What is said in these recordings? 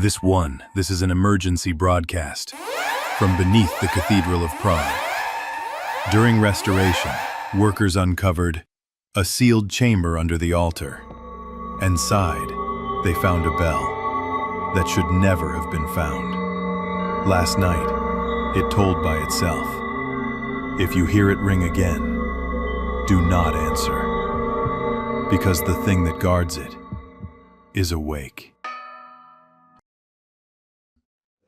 This is an emergency broadcast from beneath the Cathedral of Prague. During restoration, workers uncovered a sealed chamber under the altar. Inside, they found a bell that should never have been found. Last night, it tolled by itself. If you hear it ring again, do not answer, because the thing that guards it is awake.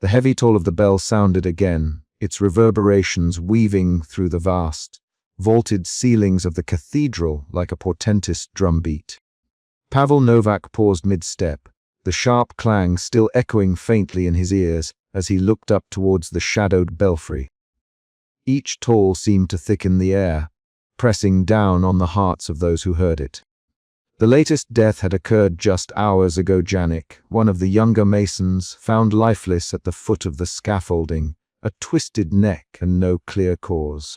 The heavy toll of the bell sounded again, its reverberations weaving through the vast, vaulted ceilings of the cathedral like a portentous drumbeat. Pavel Novak paused mid-step, the sharp clang still echoing faintly in his ears as he looked up towards the shadowed belfry. Each toll seemed to thicken the air, pressing down on the hearts of those who heard it. The latest death had occurred just hours ago. Janik, one of the younger masons, found lifeless at the foot of the scaffolding, a twisted neck and no clear cause.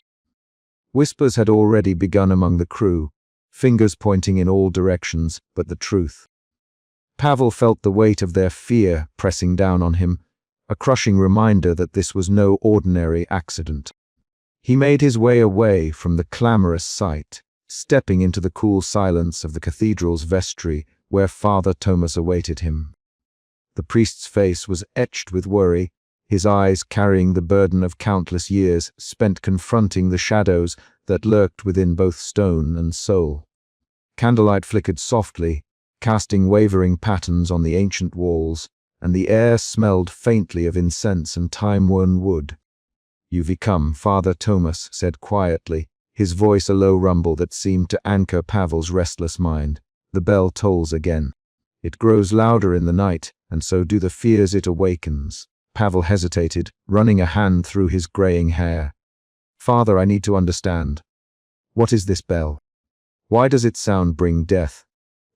Whispers had already begun among the crew, fingers pointing in all directions but the truth. Pavel felt the weight of their fear pressing down on him, a crushing reminder that this was no ordinary accident. He made his way away from the clamorous sight, stepping into the cool silence of the cathedral's vestry where Father Thomas awaited him. The priest's face was etched with worry, his eyes carrying the burden of countless years spent confronting the shadows that lurked within both stone and soul. Candlelight flickered softly, casting wavering patterns on the ancient walls, and the air smelled faintly of incense and time-worn wood. "You've come," Father Thomas said quietly, his voice a low rumble that seemed to anchor Pavel's restless mind. The bell tolls again. It grows louder in the night, and so do the fears it awakens. Pavel hesitated, running a hand through his graying hair. "Father, I need to understand. What is this bell? Why does its sound bring death?"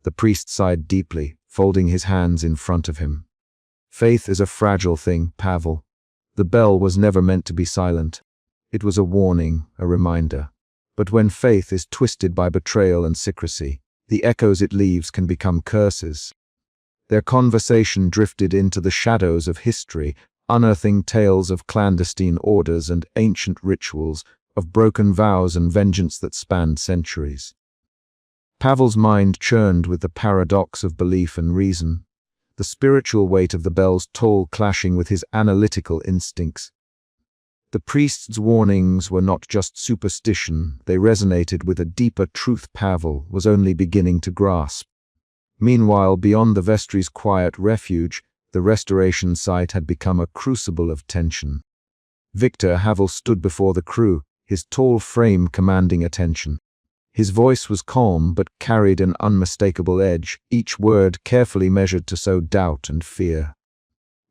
The priest sighed deeply, folding his hands in front of him. "Faith is a fragile thing, Pavel. The bell was never meant to be silent. It was a warning, a reminder. But when faith is twisted by betrayal and secrecy, the echoes it leaves can become curses." Their conversation drifted into the shadows of history, unearthing tales of clandestine orders and ancient rituals, of broken vows and vengeance that spanned centuries. Pavel's mind churned with the paradox of belief and reason, the spiritual weight of the bell's toll clashing with his analytical instincts. The priest's warnings were not just superstition, they resonated with a deeper truth Pavel was only beginning to grasp. Meanwhile, beyond the vestry's quiet refuge, the restoration site had become a crucible of tension. Victor Havel stood before the crew, his tall frame commanding attention. His voice was calm but carried an unmistakable edge, each word carefully measured to sow doubt and fear.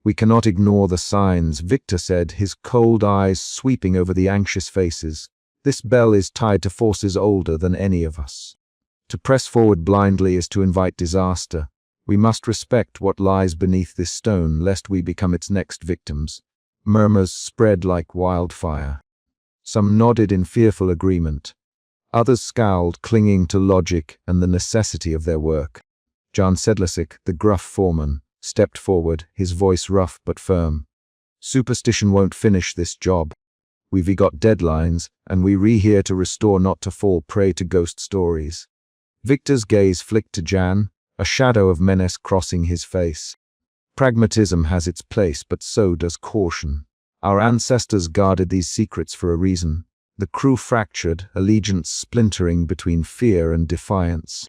"We cannot ignore the signs," Victor said, his cold eyes sweeping over the anxious faces. "This bell is tied to forces older than any of us. To press forward blindly is to invite disaster. We must respect what lies beneath this stone, lest we become its next victims." Murmurs spread like wildfire. Some nodded in fearful agreement. Others scowled, clinging to logic and the necessity of their work. Jan Sedlacek, the gruff foreman, stepped forward, his voice rough but firm. "Superstition won't finish this job. We've got deadlines, and we're here to restore, not to fall prey to ghost stories." Victor's gaze flicked to Jan, a shadow of menace crossing his face. "Pragmatism has its place, but so does caution. Our ancestors guarded these secrets for a reason." The crew fractured, allegiance splintering between fear and defiance.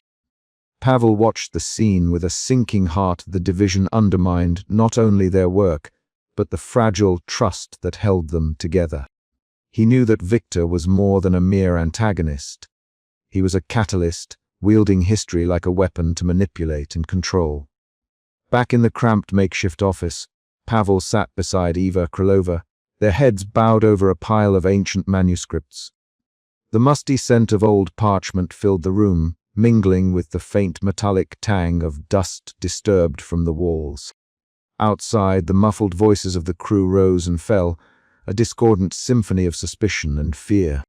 Pavel watched the scene with a sinking heart. The division undermined not only their work, but the fragile trust that held them together. He knew that Victor was more than a mere antagonist. He was a catalyst, wielding history like a weapon to manipulate and control. Back in the cramped makeshift office, Pavel sat beside Eva Krylova, their heads bowed over a pile of ancient manuscripts. The musty scent of old parchment filled the room, mingling with the faint metallic tang of dust disturbed from the walls. Outside, the muffled voices of the crew rose and fell, a discordant symphony of suspicion and fear.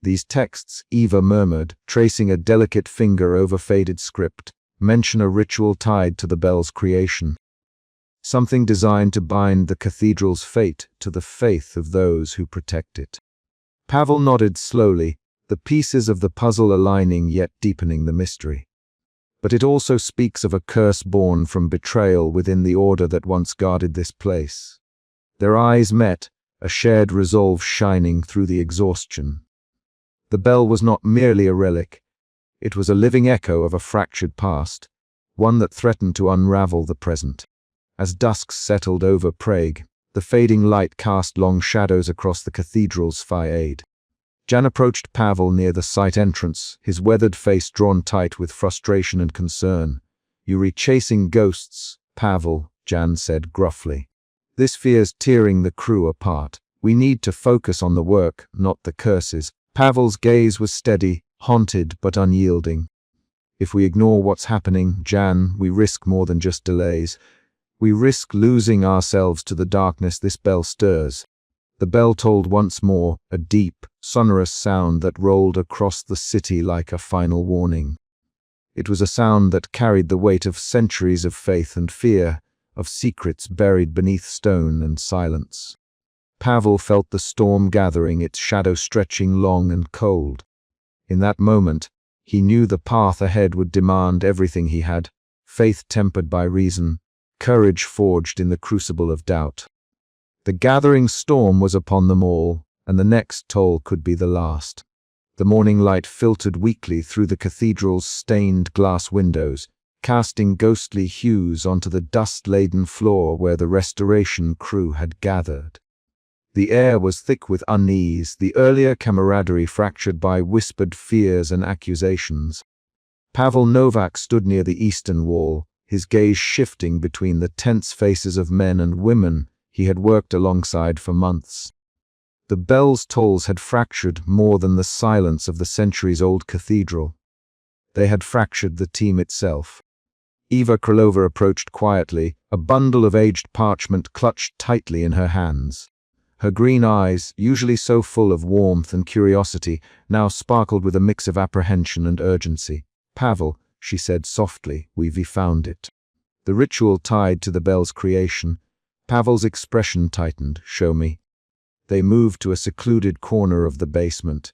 "These texts," Eva murmured, tracing a delicate finger over faded script, "mention a ritual tied to the bell's creation." something designed to bind the cathedral's fate to the faith of those who protect it. Pavel nodded slowly, the pieces of the puzzle aligning yet deepening the mystery. But it also speaks of a curse born from betrayal within the order that once guarded this place. Their eyes met, a shared resolve shining through the exhaustion. The bell was not merely a relic. It was a living echo of a fractured past, one that threatened to unravel the present. As dusk settled over Prague, the fading light cast long shadows across the cathedral's façade. Jan approached Pavel near the site entrance, his weathered face drawn tight with frustration and concern. "You're chasing ghosts, Pavel," Jan said gruffly. "This fear's tearing the crew apart. We need to focus on the work, not the curses." Pavel's gaze was steady, haunted but unyielding. "If we ignore what's happening, Jan, we risk more than just delays. We risk losing ourselves to the darkness this bell stirs." The bell tolled once more, a deep, sonorous sound that rolled across the city like a final warning. It was a sound that carried the weight of centuries of faith and fear, of secrets buried beneath stone and silence. Pavel felt the storm gathering, its shadow stretching long and cold. In that moment, he knew the path ahead would demand everything he had, faith tempered by reason, courage forged in the crucible of doubt. The gathering storm was upon them all, and the next toll could be the last. The morning light filtered weakly through the cathedral's stained glass windows, casting ghostly hues onto the dust-laden floor where the restoration crew had gathered. The air was thick with unease, the earlier camaraderie fractured by whispered fears and accusations. Pavel Novak stood near the eastern wall, his gaze shifting between the tense faces of men and women he had worked alongside for months. The bell's tolls had fractured more than the silence of the centuries-old cathedral. They had fractured the team itself. Eva Krylova approached quietly, a bundle of aged parchment clutched tightly in her hands. Her green eyes, usually so full of warmth and curiosity, now sparkled with a mix of apprehension and urgency. "Pavel," she said softly, "we've found it." The ritual tied to the bell's creation. Pavel's expression tightened. "Show me." They moved to a secluded corner of the basement,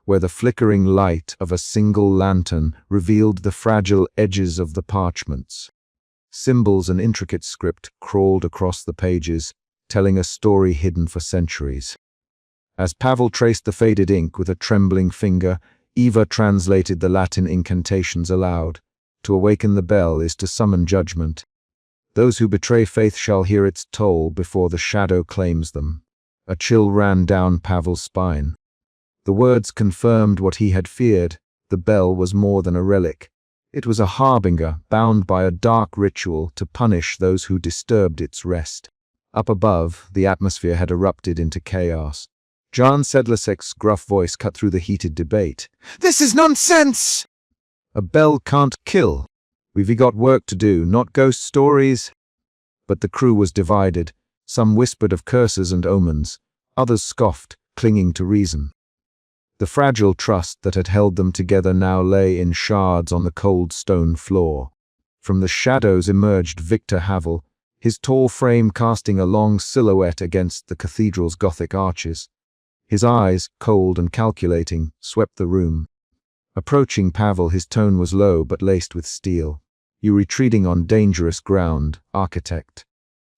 where the flickering light of a single lantern revealed the fragile edges of the parchments. Symbols and intricate script crawled across the pages, telling a story hidden for centuries. As Pavel traced the faded ink with a trembling finger, Eva translated the Latin incantations aloud. "To awaken the bell is to summon judgment. Those who betray faith shall hear its toll before the shadow claims them." A chill ran down Pavel's spine. The words confirmed what he had feared. The bell was more than a relic. It was a harbinger bound by a dark ritual to punish those who disturbed its rest. Up above, the atmosphere had erupted into chaos. Jan Sedlasek's gruff voice cut through the heated debate. "This is nonsense! A bell can't kill. We've got work to do, not ghost stories." But the crew was divided. Some whispered of curses and omens. Others scoffed, clinging to reason. The fragile trust that had held them together now lay in shards on the cold stone floor. From the shadows emerged Victor Havel, his tall frame casting a long silhouette against the cathedral's Gothic arches. His eyes, cold and calculating, swept the room. Approaching Pavel, his tone was low but laced with steel. "You're retreating on dangerous ground, architect.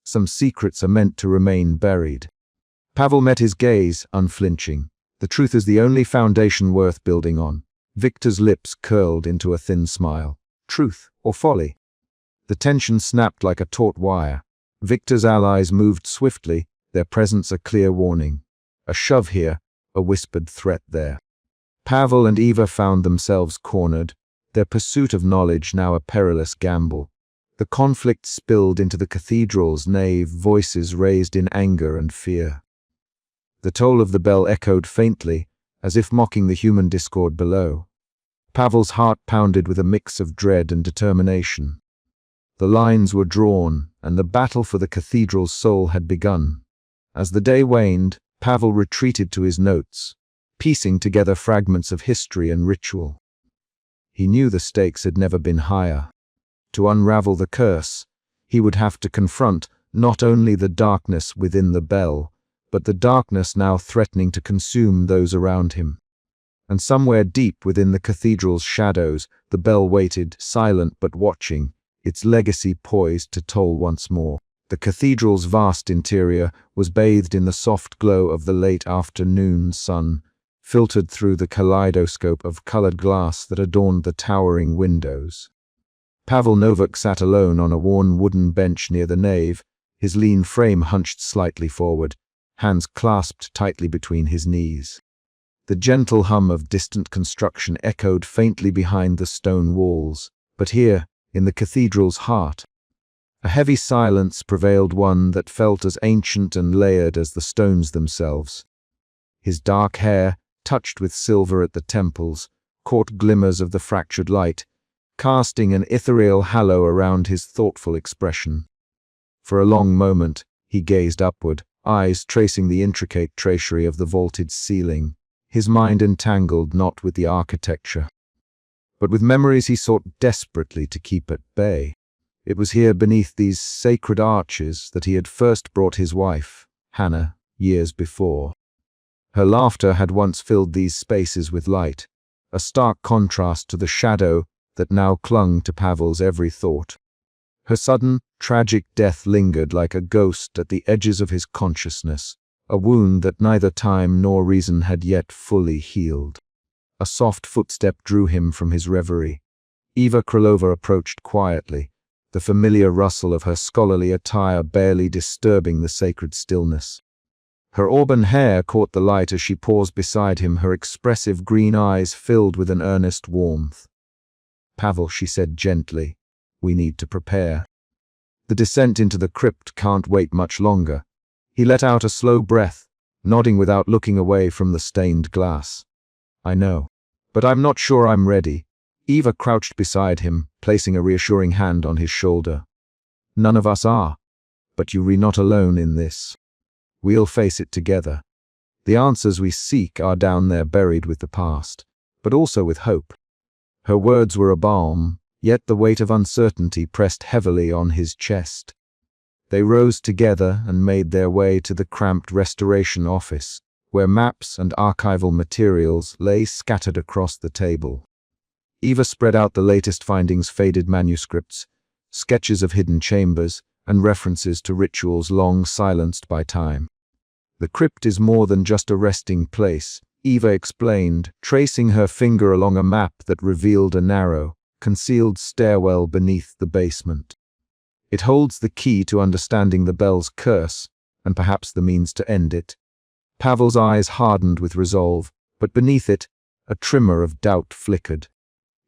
Some secrets are meant to remain buried." Pavel met his gaze, unflinching. "The truth is the only foundation worth building on." Victor's lips curled into a thin smile. "Truth or folly?" The tension snapped like a taut wire. Victor's allies moved swiftly, their presence a clear warning. A shove here, a whispered threat there. Pavel and Eva found themselves cornered, their pursuit of knowledge now a perilous gamble. The conflict spilled into the cathedral's nave, voices raised in anger and fear. The toll of the bell echoed faintly, as if mocking the human discord below. Pavel's heart pounded with a mix of dread and determination. The lines were drawn, and the battle for the cathedral's soul had begun. As the day waned, Pavel retreated to his notes, piecing together fragments of history and ritual. He knew the stakes had never been higher. To unravel the curse, he would have to confront not only the darkness within the bell, but the darkness now threatening to consume those around him. And somewhere deep within the cathedral's shadows, the bell waited, silent but watching, its legacy poised to toll once more. The cathedral's vast interior was bathed in the soft glow of the late afternoon sun, filtered through the kaleidoscope of colored glass that adorned the towering windows. Pavel Novak sat alone on a worn wooden bench near the nave, his lean frame hunched slightly forward, hands clasped tightly between his knees. The gentle hum of distant construction echoed faintly behind the stone walls, but here, in the cathedral's heart, a heavy silence prevailed, one that felt as ancient and layered as the stones themselves. His dark hair, touched with silver at the temples, caught glimmers of the fractured light, casting an ethereal halo around his thoughtful expression. For a long moment, he gazed upward, eyes tracing the intricate tracery of the vaulted ceiling, his mind entangled not with the architecture, but with memories he sought desperately to keep at bay. It was here beneath these sacred arches that he had first brought his wife, Hannah, years before. Her laughter had once filled these spaces with light, a stark contrast to the shadow that now clung to Pavel's every thought. Her sudden, tragic death lingered like a ghost at the edges of his consciousness, a wound that neither time nor reason had yet fully healed. A soft footstep drew him from his reverie. Eva Krylova approached quietly, the familiar rustle of her scholarly attire barely disturbing the sacred stillness. Her auburn hair caught the light as she paused beside him, her expressive green eyes filled with an earnest warmth. "Pavel," she said gently, "we need to prepare. The descent into the crypt can't wait much longer." He let out a slow breath, nodding without looking away from the stained glass. "I know, but I'm not sure I'm ready." Eva crouched beside him, placing a reassuring hand on his shoulder. "None of us are, but you're not alone in this. We'll face it together. The answers we seek are down there buried with the past, but also with hope." Her words were a balm, yet the weight of uncertainty pressed heavily on his chest. They rose together and made their way to the cramped restoration office, where maps and archival materials lay scattered across the table. Eva spread out the latest findings, faded manuscripts, sketches of hidden chambers, and references to rituals long silenced by time. "The crypt is more than just a resting place," Eva explained, tracing her finger along a map that revealed a narrow, concealed stairwell beneath the basement. "It holds the key to understanding the bell's curse, and perhaps the means to end it." Pavel's eyes hardened with resolve, but beneath it, a tremor of doubt flickered.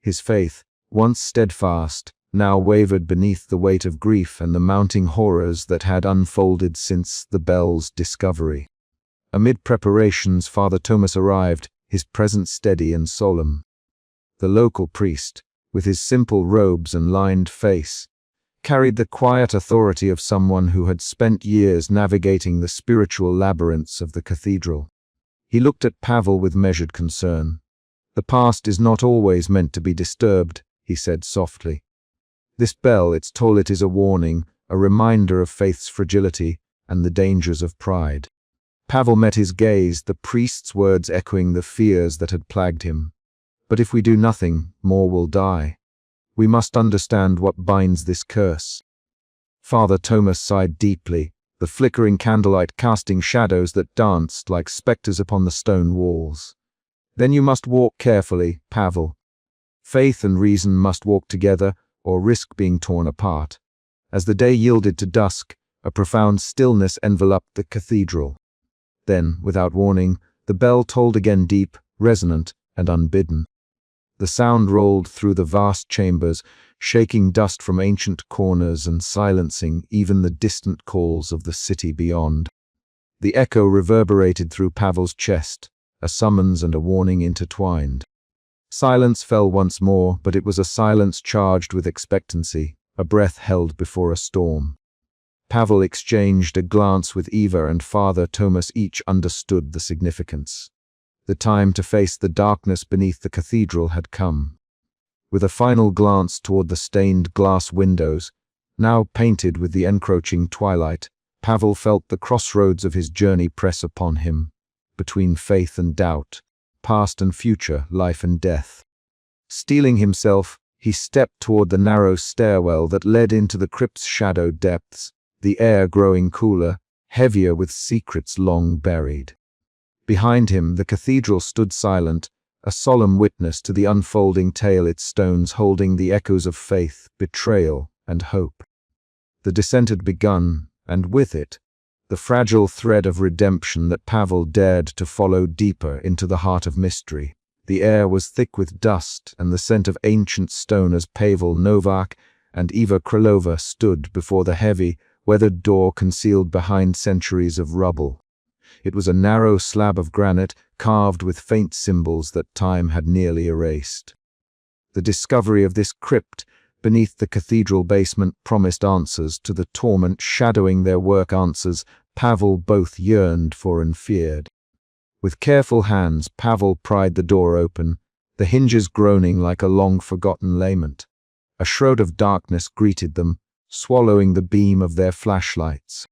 His faith, once steadfast, now wavered beneath the weight of grief and the mounting horrors that had unfolded since the bell's discovery. Amid preparations, Father Thomas arrived, his presence steady and solemn. The local priest, with his simple robes and lined face, carried the quiet authority of someone who had spent years navigating the spiritual labyrinths of the cathedral. He looked at Pavel with measured concern. "The past is not always meant to be disturbed," he said softly. "This bell, its toll, it is a warning, a reminder of faith's fragility and the dangers of pride." Pavel met his gaze, the priest's words echoing the fears that had plagued him. "But if we do nothing, more will die. We must understand what binds this curse." Father Thomas sighed deeply, the flickering candlelight casting shadows that danced like specters upon the stone walls. "Then you must walk carefully, Pavel. Faith and reason must walk together or risk being torn apart." As the day yielded to dusk, a profound stillness enveloped the cathedral. Then, without warning, the bell tolled again, deep, resonant, and unbidden. The sound rolled through the vast chambers, shaking dust from ancient corners and silencing even the distant calls of the city beyond. The echo reverberated through Pavel's chest, a summons and a warning intertwined. Silence fell once more, but it was a silence charged with expectancy, a breath held before a storm. Pavel exchanged a glance with Eva, and Father Thomas each understood the significance. The time to face the darkness beneath the cathedral had come. With a final glance toward the stained glass windows, Now painted with the encroaching twilight, Pavel felt the crossroads of his journey press upon him, between faith and doubt, past and future, life and death. Steeling himself, he stepped toward the narrow stairwell that led into the crypt's shadowed depths, the air growing cooler, heavier with secrets long buried. Behind him, the cathedral stood silent, a solemn witness to the unfolding tale, its stones holding the echoes of faith, betrayal, and hope. The descent had begun, and with it, the fragile thread of redemption that Pavel dared to follow deeper into the heart of mystery. The air was thick with dust and the scent of ancient stone as Pavel Novak and Eva Krylova stood before the heavy, weathered door concealed behind centuries of rubble. It was a narrow slab of granite carved with faint symbols that time had nearly erased. The discovery of this crypt beneath the cathedral basement promised answers to the torment shadowing their work, answers Pavel both yearned for and feared. With careful hands, Pavel pried the door open, the hinges groaning like a long-forgotten lament. A shroud of darkness greeted them, swallowing the beam of their flashlights.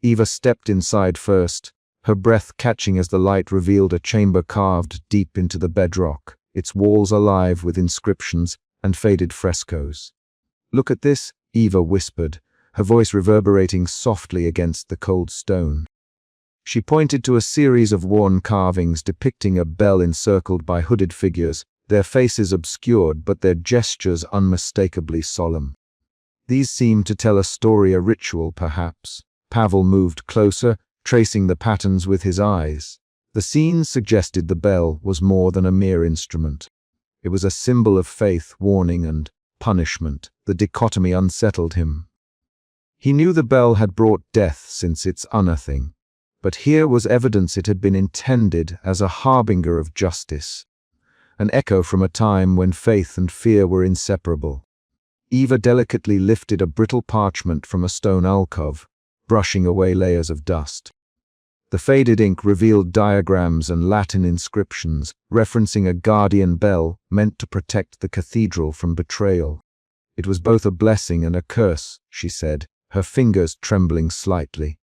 Eva stepped inside first, her breath catching as the light revealed a chamber carved deep into the bedrock, its walls alive with inscriptions and faded frescoes. "Look at this," Eva whispered, her voice reverberating softly against the cold stone. She pointed to a series of worn carvings depicting a bell encircled by hooded figures, their faces obscured but their gestures unmistakably solemn. These seemed to tell a story, a ritual perhaps. Pavel moved closer, tracing the patterns with his eyes. The scene suggested the bell was more than a mere instrument. It was a symbol of faith, warning, and punishment. The dichotomy unsettled him. He knew the bell had brought death since its unearthing, but here was evidence it had been intended as a harbinger of justice, an echo from a time when faith and fear were inseparable. Eva delicately lifted a brittle parchment from a stone alcove, brushing away layers of dust. The faded ink revealed diagrams and Latin inscriptions, referencing a guardian bell meant to protect the cathedral from betrayal. "It was both a blessing and a curse," she said, her fingers trembling slightly.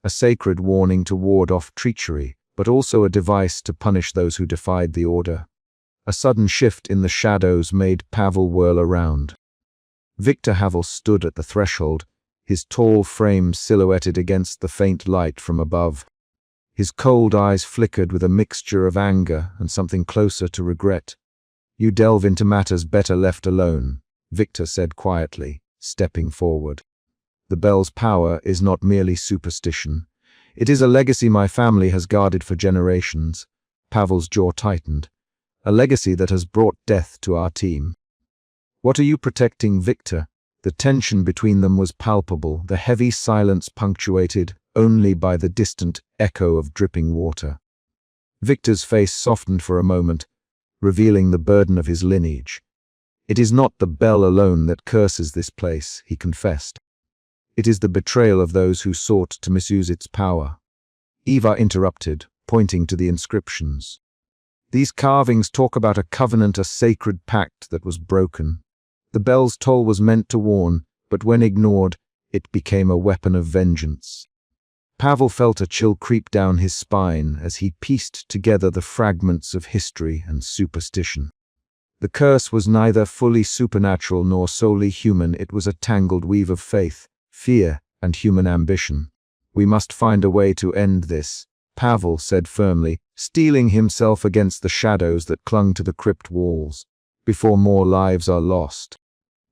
"A sacred warning to ward off treachery, but also a device to punish those who defied the order." A sudden shift in the shadows made Pavel whirl around. Victor Havel stood at the threshold, his tall frame silhouetted against the faint light from above. His cold eyes flickered with a mixture of anger and something closer to regret. "You delve into matters better left alone," Victor said quietly, stepping forward. "The bell's power is not merely superstition. It is a legacy my family has guarded for generations." Pavel's jaw tightened. "A legacy that has brought death to our team." "What are you protecting, Victor?" The tension between them was palpable, the heavy silence punctuated only by the distant echo of dripping water. Victor's face softened for a moment, revealing the burden of his lineage. "It is not the bell alone that curses this place," he confessed. "It is the betrayal of those who sought to misuse its power." Eva interrupted, pointing to the inscriptions. "These carvings talk about a covenant, a sacred pact that was broken. The bell's toll was meant to warn, but when ignored, it became a weapon of vengeance." Pavel felt a chill creep down his spine as he pieced together the fragments of history and superstition. The curse was neither fully supernatural nor solely human. It was a tangled weave of faith, fear, and human ambition. "We must find a way to end this," Pavel said firmly, steeling himself against the shadows that clung to the crypt walls, "before more lives are lost."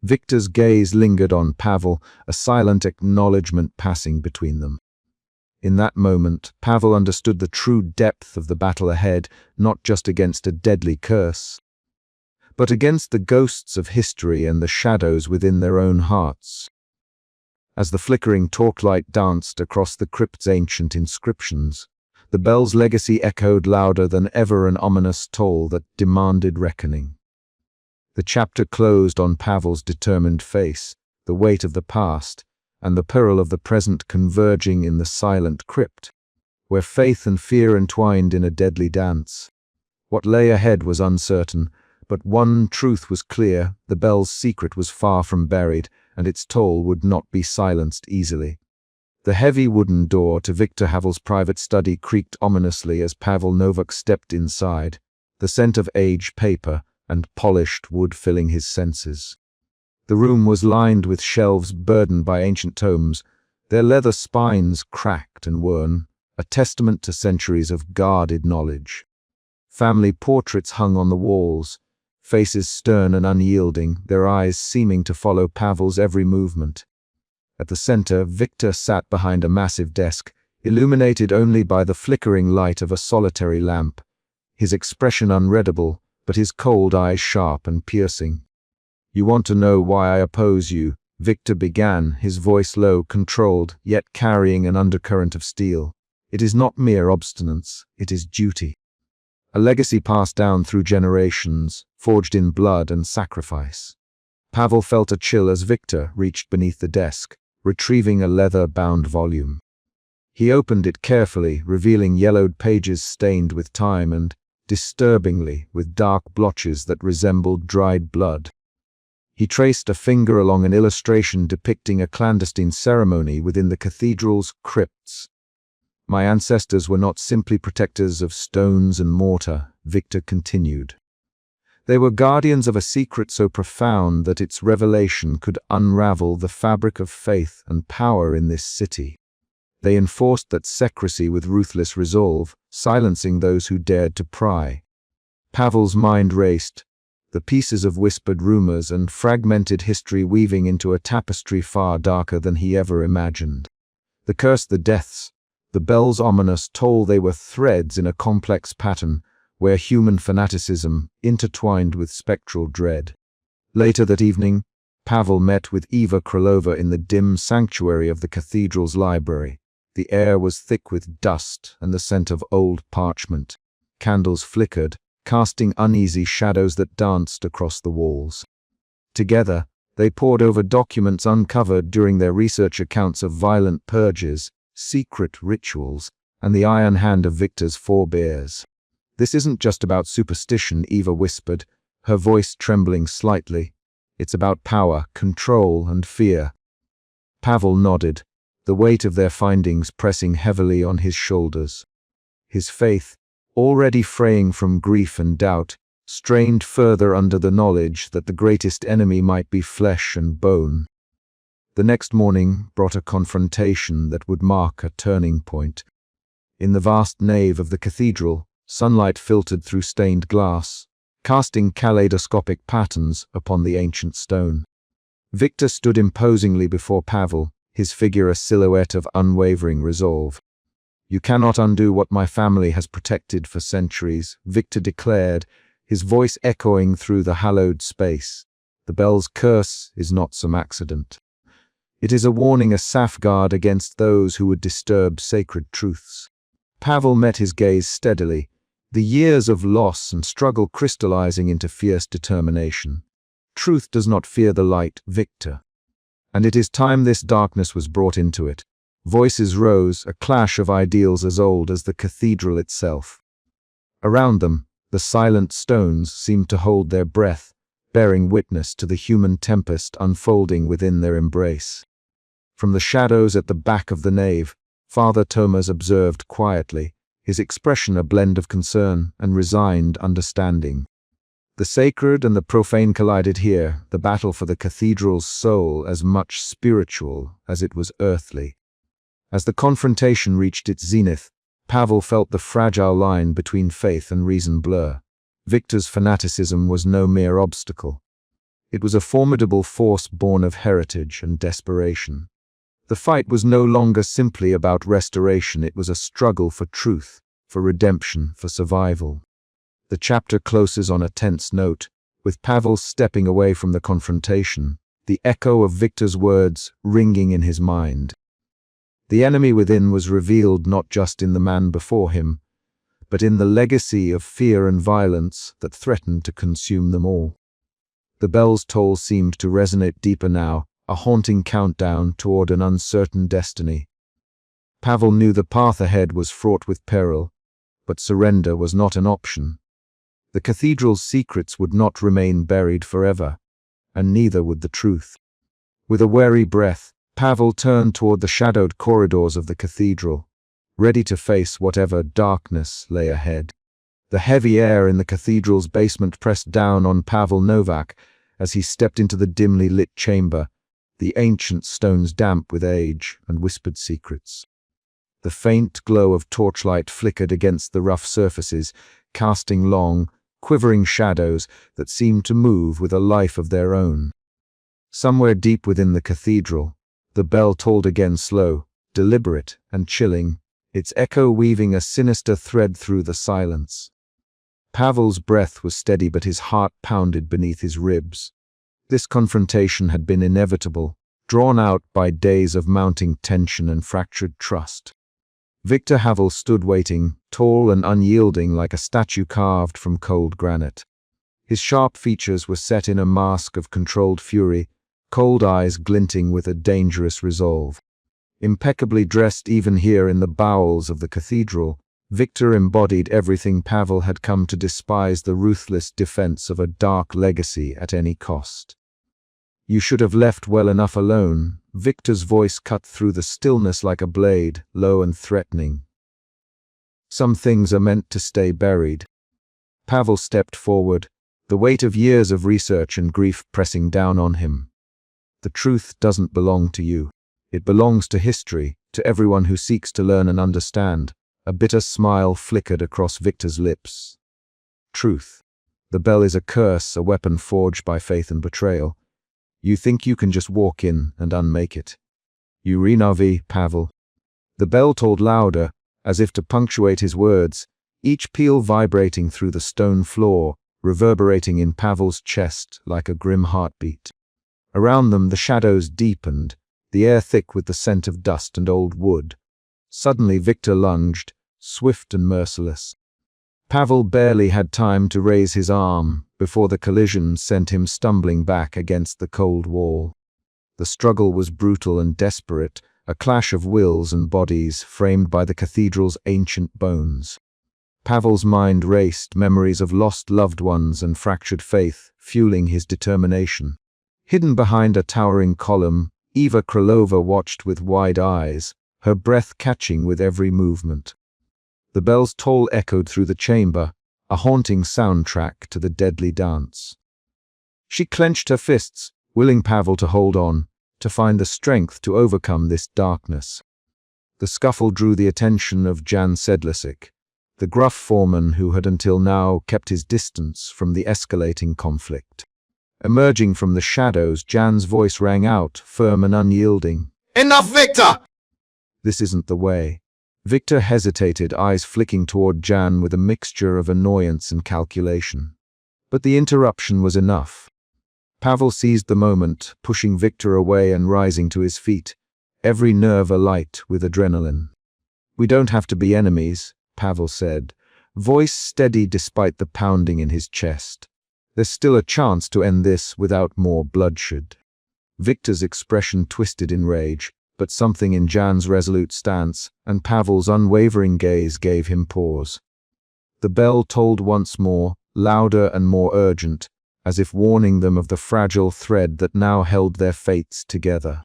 Victor's gaze lingered on Pavel, a silent acknowledgement passing between them. In that moment, Pavel understood the true depth of the battle ahead, not just against a deadly curse, but against the ghosts of history and the shadows within their own hearts. As the flickering torchlight danced across the crypt's ancient inscriptions, the bell's legacy echoed louder than ever, an ominous toll that demanded reckoning. The chapter closed on Pavel's determined face, the weight of the past, and the peril of the present converging in the silent crypt, where faith and fear entwined in a deadly dance. What lay ahead was uncertain, but one truth was clear: the bell's secret was far from buried, and its toll would not be silenced easily. The heavy wooden door to Viktor Havel's private study creaked ominously as Pavel Novak stepped inside, the scent of aged paper and polished wood filling his senses. The room was lined with shelves burdened by ancient tomes, their leather spines cracked and worn, a testament to centuries of guarded knowledge. Family portraits hung on the walls, faces stern and unyielding, their eyes seeming to follow Pavel's every movement. At the center, Viktor sat behind a massive desk, illuminated only by the flickering light of a solitary lamp, his expression unreadable, but his cold eyes sharp and piercing. "You want to know why I oppose you," Viktor began, his voice low, controlled, yet carrying an undercurrent of steel. "It is not mere obstinance, it is duty. A legacy passed down through generations, forged in blood and sacrifice." Pavel felt a chill as Viktor reached beneath the desk, retrieving a leather-bound volume. He opened it carefully, revealing yellowed pages stained with time and, disturbingly, with dark blotches that resembled dried blood. He traced a finger along an illustration depicting a clandestine ceremony within the cathedral's crypts. "My ancestors were not simply protectors of stones and mortar," Viktor continued. "They were guardians of a secret so profound that its revelation could unravel the fabric of faith and power in this city. They enforced that secrecy with ruthless resolve, silencing those who dared to pry." Pavel's mind raced, the pieces of whispered rumors and fragmented history weaving into a tapestry far darker than he ever imagined. The curse, the deaths, the bell's ominous toll, they were threads in a complex pattern where human fanaticism intertwined with spectral dread. Later that evening, Pavel met with Eva Krylova in the dim sanctuary of the cathedral's library. The air was thick with dust and the scent of old parchment. Candles flickered, casting uneasy shadows that danced across the walls. Together, they pored over documents uncovered during their research, accounts of violent purges, secret rituals, and the iron hand of Viktor's forebears. "This isn't just about superstition," Eva whispered, her voice trembling slightly. "It's about power, control, and fear." Pavel nodded, the weight of their findings pressing heavily on his shoulders. His faith, already fraying from grief and doubt, strained further under the knowledge that the greatest enemy might be flesh and bone. The next morning brought a confrontation that would mark a turning point. In the vast nave of the cathedral, sunlight filtered through stained glass, casting kaleidoscopic patterns upon the ancient stone. Viktor stood imposingly before Pavel, his figure a silhouette of unwavering resolve. "You cannot undo what my family has protected for centuries," Viktor declared, his voice echoing through the hallowed space. "The bell's curse is not some accident. It is a warning, a safeguard against those who would disturb sacred truths." Pavel met his gaze steadily, the years of loss and struggle crystallizing into fierce determination. "Truth does not fear the light, Viktor. And it is time this darkness was brought into it." Voices rose, a clash of ideals as old as the cathedral itself. Around them, the silent stones seemed to hold their breath, bearing witness to the human tempest unfolding within their embrace. From the shadows at the back of the nave, Father Thomas observed quietly, his expression a blend of concern and resigned understanding. The sacred and the profane collided here, the battle for the cathedral's soul as much spiritual as it was earthly. As the confrontation reached its zenith, Pavel felt the fragile line between faith and reason blur. Viktor's fanaticism was no mere obstacle. It was a formidable force born of heritage and desperation. The fight was no longer simply about restoration, it was a struggle for truth, for redemption, for survival. The chapter closes on a tense note, with Pavel stepping away from the confrontation, the echo of Viktor's words ringing in his mind. The enemy within was revealed not just in the man before him, but in the legacy of fear and violence that threatened to consume them all. The bell's toll seemed to resonate deeper now, a haunting countdown toward an uncertain destiny. Pavel knew the path ahead was fraught with peril, but surrender was not an option. The cathedral's secrets would not remain buried forever, and neither would the truth. With a wary breath, Pavel turned toward the shadowed corridors of the cathedral, ready to face whatever darkness lay ahead. The heavy air in the cathedral's basement pressed down on Pavel Novak as he stepped into the dimly lit chamber, the ancient stones damp with age and whispered secrets. The faint glow of torchlight flickered against the rough surfaces, casting long, quivering shadows that seemed to move with a life of their own. Somewhere deep within the cathedral, the bell tolled again, slow, deliberate, and chilling, its echo weaving a sinister thread through the silence. Pavel's breath was steady, but his heart pounded beneath his ribs. This confrontation had been inevitable, drawn out by days of mounting tension and fractured trust. Victor Havel stood waiting, tall and unyielding like a statue carved from cold granite. His sharp features were set in a mask of controlled fury, cold eyes glinting with a dangerous resolve. Impeccably dressed even here in the bowels of the cathedral, Victor embodied everything Pavel had come to despise: the ruthless defense of a dark legacy at any cost. "You should have left well enough alone." Victor's voice cut through the stillness like a blade, low and threatening. "Some things are meant to stay buried." Pavel stepped forward, the weight of years of research and grief pressing down on him. "The truth doesn't belong to you. It belongs to history, to everyone who seeks to learn and understand." A bitter smile flickered across Victor's lips. "Truth. The bell is a curse, a weapon forged by faith and betrayal. You think you can just walk in and unmake it. You renavi, Pavel." The bell tolled louder, as if to punctuate his words, each peal vibrating through the stone floor, reverberating in Pavel's chest like a grim heartbeat. Around them the shadows deepened, the air thick with the scent of dust and old wood. Suddenly Victor lunged, swift and merciless. Pavel barely had time to raise his arm before the collision sent him stumbling back against the cold wall. The struggle was brutal and desperate, a clash of wills and bodies framed by the cathedral's ancient bones. Pavel's mind raced, memories of lost loved ones and fractured faith fueling his determination. Hidden behind a towering column, Eva Krylova watched with wide eyes, her breath catching with every movement. The bell's toll echoed through the chamber, a haunting soundtrack to the deadly dance. She clenched her fists, willing Pavel to hold on, to find the strength to overcome this darkness. The scuffle drew the attention of Jan Sedlacek, the gruff foreman who had until now kept his distance from the escalating conflict. Emerging from the shadows, Jan's voice rang out, firm and unyielding. "Enough, Victor!" "This isn't the way." Victor hesitated, eyes flicking toward Jan with a mixture of annoyance and calculation. But the interruption was enough. Pavel seized the moment, pushing Victor away and rising to his feet, every nerve alight with adrenaline. "We don't have to be enemies," Pavel said, voice steady despite the pounding in his chest. "There's still a chance to end this without more bloodshed." Victor's expression twisted in rage, but something in Jan's resolute stance and Pavel's unwavering gaze gave him pause. The bell tolled once more, louder and more urgent, as if warning them of the fragile thread that now held their fates together.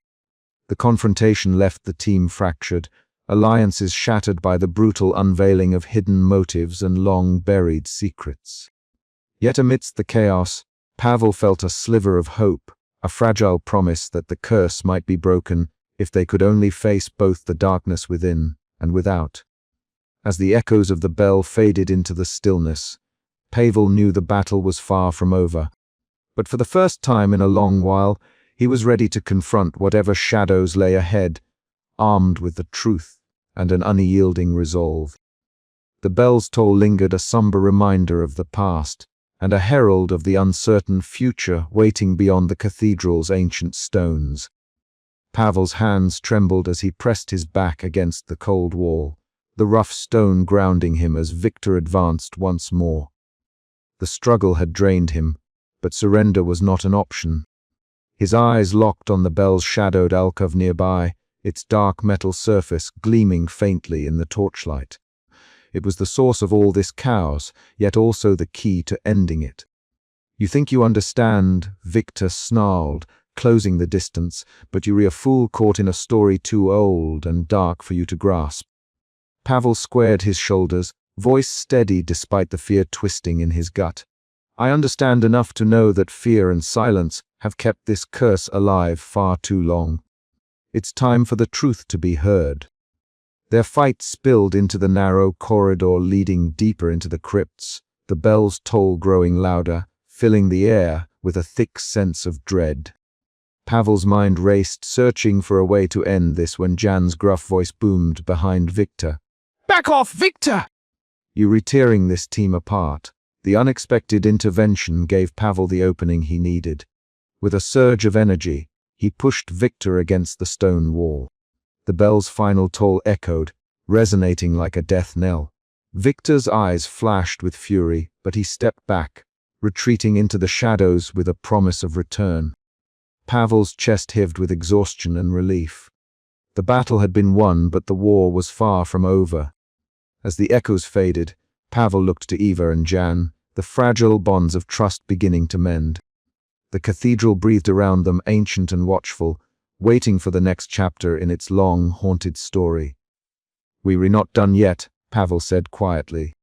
The confrontation left the team fractured, alliances shattered by the brutal unveiling of hidden motives and long-buried secrets. Yet amidst the chaos, Pavel felt a sliver of hope, a fragile promise that the curse might be broken if they could only face both the darkness within and without. As the echoes of the bell faded into the stillness, Pavel knew the battle was far from over. But for the first time in a long while, he was ready to confront whatever shadows lay ahead, armed with the truth and an unyielding resolve. The bell's toll lingered, a somber reminder of the past, and a herald of the uncertain future waiting beyond the cathedral's ancient stones. Pavel's hands trembled as he pressed his back against the cold wall, the rough stone grounding him as Victor advanced once more. The struggle had drained him, but surrender was not an option. His eyes locked on the bell's shadowed alcove nearby, its dark metal surface gleaming faintly in the torchlight. It was the source of all this chaos, yet also the key to ending it. "You think you understand," Victor snarled, closing the distance, but you're a fool caught in a story too old and dark for you to grasp. Pavel squared his shoulders, voice steady despite the fear twisting in his gut. I understand enough to know that fear and silence have kept this curse alive far too long. It's time for the truth to be heard. Their fight spilled into the narrow corridor leading deeper into the crypts, the bell's toll growing louder, filling the air with a thick sense of dread. Pavel's mind raced, searching for a way to end this when Jan's gruff voice boomed behind Victor. Back off, Victor! You're tearing this team apart. The unexpected intervention gave Pavel the opening he needed. With a surge of energy, he pushed Victor against the stone wall. The bell's final toll echoed, resonating like a death knell. Victor's eyes flashed with fury, but he stepped back, retreating into the shadows with a promise of return. Pavel's chest heaved with exhaustion and relief. The battle had been won, but the war was far from over. As the echoes faded, Pavel looked to Eva and Jan, the fragile bonds of trust beginning to mend. The cathedral breathed around them, ancient and watchful, waiting for the next chapter in its long, haunted story. "We're not done yet," Pavel said quietly.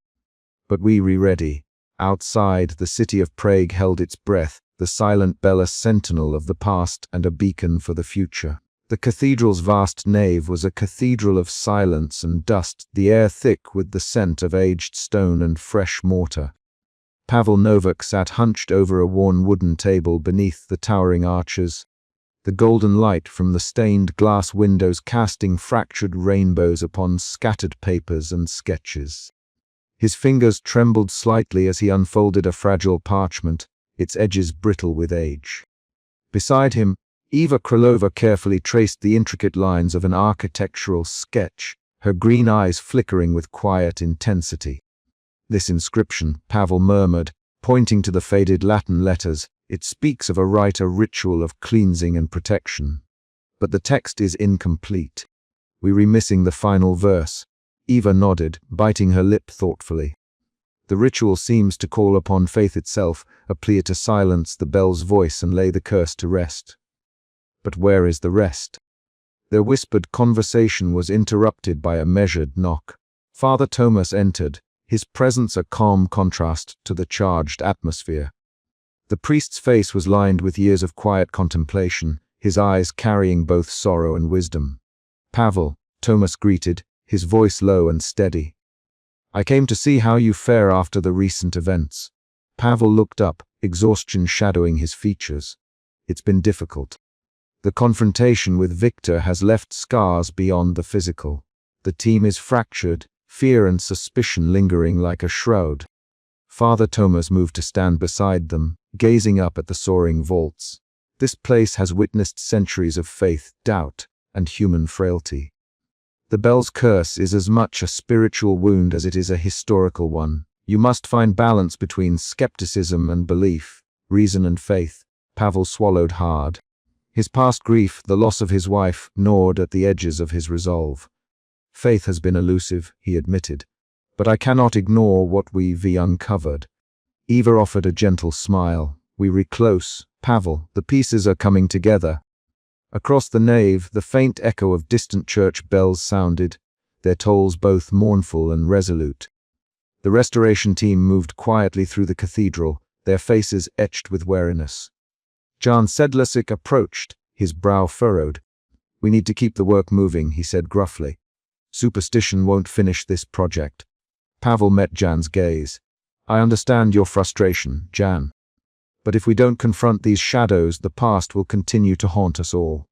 "But we're ready." Outside, the city of Prague held its breath, the silent bell a sentinel of the past and a beacon for the future. The cathedral's vast nave was a cathedral of silence and dust, the air thick with the scent of aged stone and fresh mortar. Pavel Novak sat hunched over a worn wooden table beneath the towering arches, the golden light from the stained glass windows casting fractured rainbows upon scattered papers and sketches. His fingers trembled slightly as he unfolded a fragile parchment, its edges brittle with age. Beside him, Eva Krylova carefully traced the intricate lines of an architectural sketch, her green eyes flickering with quiet intensity. "This inscription," Pavel murmured, pointing to the faded Latin letters, "it speaks of a ritual of cleansing and protection. But the text is incomplete. We're missing the final verse." Eva nodded, biting her lip thoughtfully. "The ritual seems to call upon faith itself, a plea to silence the bell's voice and lay the curse to rest. But where is the rest?" Their whispered conversation was interrupted by a measured knock. Father Thomas entered, his presence a calm contrast to the charged atmosphere. The priest's face was lined with years of quiet contemplation, his eyes carrying both sorrow and wisdom. "Pavel," Thomas greeted, his voice low and steady. "I came to see how you fare after the recent events." Pavel looked up, exhaustion shadowing his features. "It's been difficult. The confrontation with Victor has left scars beyond the physical. The team is fractured, fear and suspicion lingering like a shroud." Father Thomas moved to stand beside them, gazing up at the soaring vaults. "This place has witnessed centuries of faith, doubt, and human frailty. The bell's curse is as much a spiritual wound as it is a historical one. You must find balance between skepticism and belief, reason and faith." Pavel swallowed hard. His past grief, the loss of his wife, gnawed at the edges of his resolve. "Faith has been elusive," he admitted, "but I cannot ignore what we've uncovered." Eva offered a gentle smile. "We're close, Pavel. The pieces are coming together." Across the nave, the faint echo of distant church bells sounded, their tolls both mournful and resolute. The restoration team moved quietly through the cathedral, their faces etched with weariness. Jan Sedlacek approached, his brow furrowed. "We need to keep the work moving," he said gruffly. "Superstition won't finish this project." Pavel met Jan's gaze. "I understand your frustration, Jan. But if we don't confront these shadows, the past will continue to haunt us all."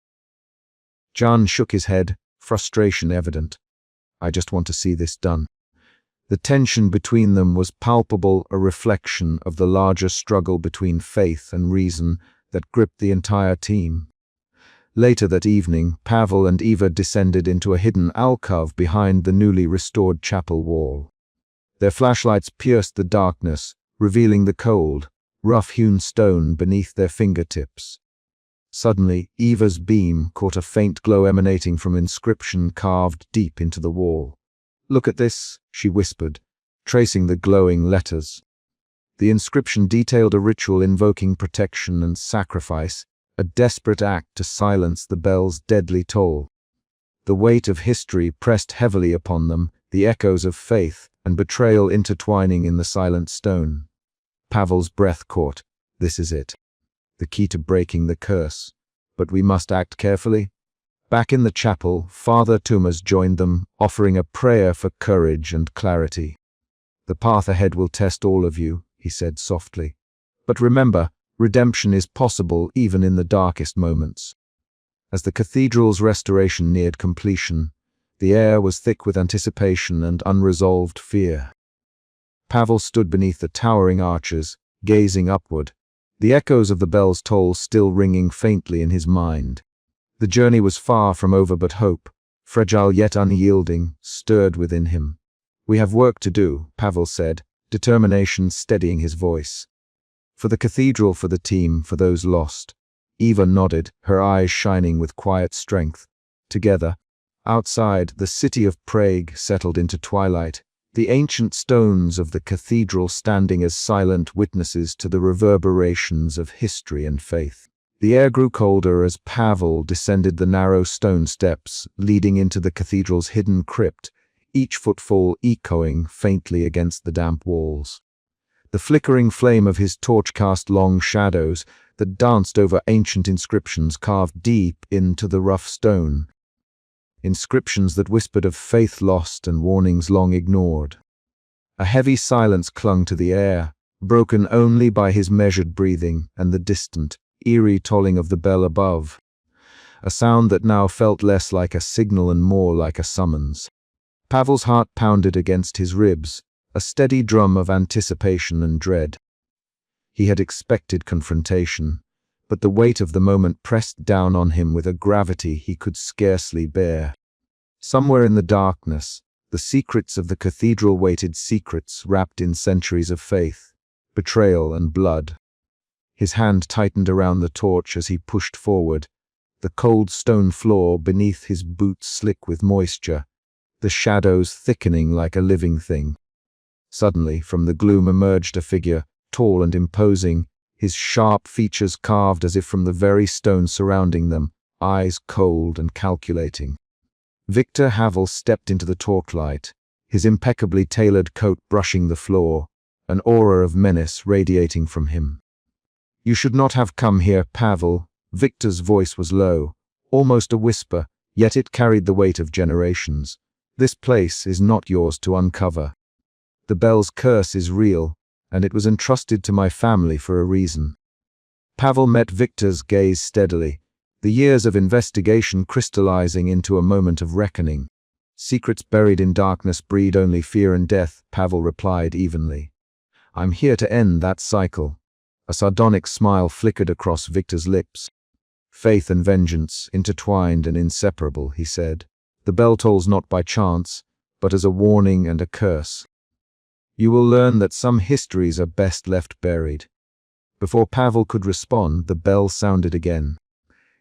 Jan shook his head, frustration evident. "I just want to see this done." The tension between them was palpable, a reflection of the larger struggle between faith and reason that gripped the entire team. Later that evening, Pavel and Eva descended into a hidden alcove behind the newly restored chapel wall. Their flashlights pierced the darkness, revealing the cold, rough-hewn stone beneath their fingertips. Suddenly, Eva's beam caught a faint glow emanating from inscription carved deep into the wall. "Look at this," she whispered, tracing the glowing letters. The inscription detailed a ritual invoking protection and sacrifice, a desperate act to silence the bell's deadly toll. The weight of history pressed heavily upon them, the echoes of faith and betrayal intertwining in the silent stone. Pavel's breath caught. This is it. The key to breaking the curse. But we must act carefully. Back in the chapel, Father Tumas joined them, offering a prayer for courage and clarity. The path ahead will test all of you, he said softly. But remember, redemption is possible even in the darkest moments. As the cathedral's restoration neared completion, the air was thick with anticipation and unresolved fear. Pavel stood beneath the towering arches, gazing upward, the echoes of the bell's toll still ringing faintly in his mind. The journey was far from over, but hope, fragile yet unyielding, stirred within him. "We have work to do," Pavel said, determination steadying his voice. "For the cathedral, for the team, for those lost." Eva nodded, her eyes shining with quiet strength. Together, outside, the city of Prague settled into twilight, the ancient stones of the cathedral standing as silent witnesses to the reverberations of history and faith. The air grew colder as Pavel descended the narrow stone steps leading into the cathedral's hidden crypt, each footfall echoing faintly against the damp walls. The flickering flame of his torch cast long shadows that danced over ancient inscriptions carved deep into the rough stone. Inscriptions that whispered of faith lost and warnings long ignored. A heavy silence clung to the air, broken only by his measured breathing and the distant, eerie tolling of the bell above. A sound that now felt less like a signal and more like a summons. Pavel's heart pounded against his ribs, a steady drum of anticipation and dread. He had expected confrontation, but the weight of the moment pressed down on him with a gravity he could scarcely bear. Somewhere in the darkness, the secrets of the cathedral waited, secrets wrapped in centuries of faith, betrayal and blood. His hand tightened around the torch as he pushed forward, the cold stone floor beneath his boots slick with moisture, the shadows thickening like a living thing. Suddenly, from the gloom emerged a figure, tall and imposing, his sharp features carved as if from the very stone surrounding them, eyes cold and calculating. Victor Havel stepped into the torchlight, his impeccably tailored coat brushing the floor, an aura of menace radiating from him. "You should not have come here, Pavel." Victor's voice was low, almost a whisper, yet it carried the weight of generations. "This place is not yours to uncover. The bell's curse is real, and it was entrusted to my family for a reason." Pavel met Victor's gaze steadily, the years of investigation crystallizing into a moment of reckoning. "Secrets buried in darkness breed only fear and death," Pavel replied evenly. "I'm here to end that cycle." A sardonic smile flickered across Victor's lips. "Faith and vengeance, intertwined and inseparable," he said. "The bell tolls not by chance, but as a warning and a curse. You will learn that some histories are best left buried." Before Pavel could respond, the bell sounded again.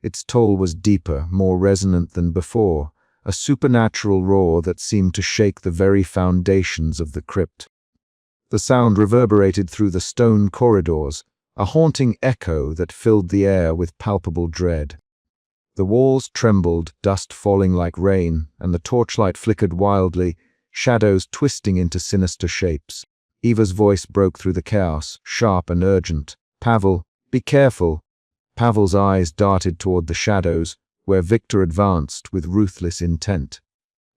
Its toll was deeper, more resonant than before, a supernatural roar that seemed to shake the very foundations of the crypt. The sound reverberated through the stone corridors, a haunting echo that filled the air with palpable dread. The walls trembled, dust falling like rain, and the torchlight flickered wildly, shadows twisting into sinister shapes. Eva's voice broke through the chaos, sharp and urgent. "Pavel, be careful." Pavel's eyes darted toward the shadows, where Victor advanced with ruthless intent.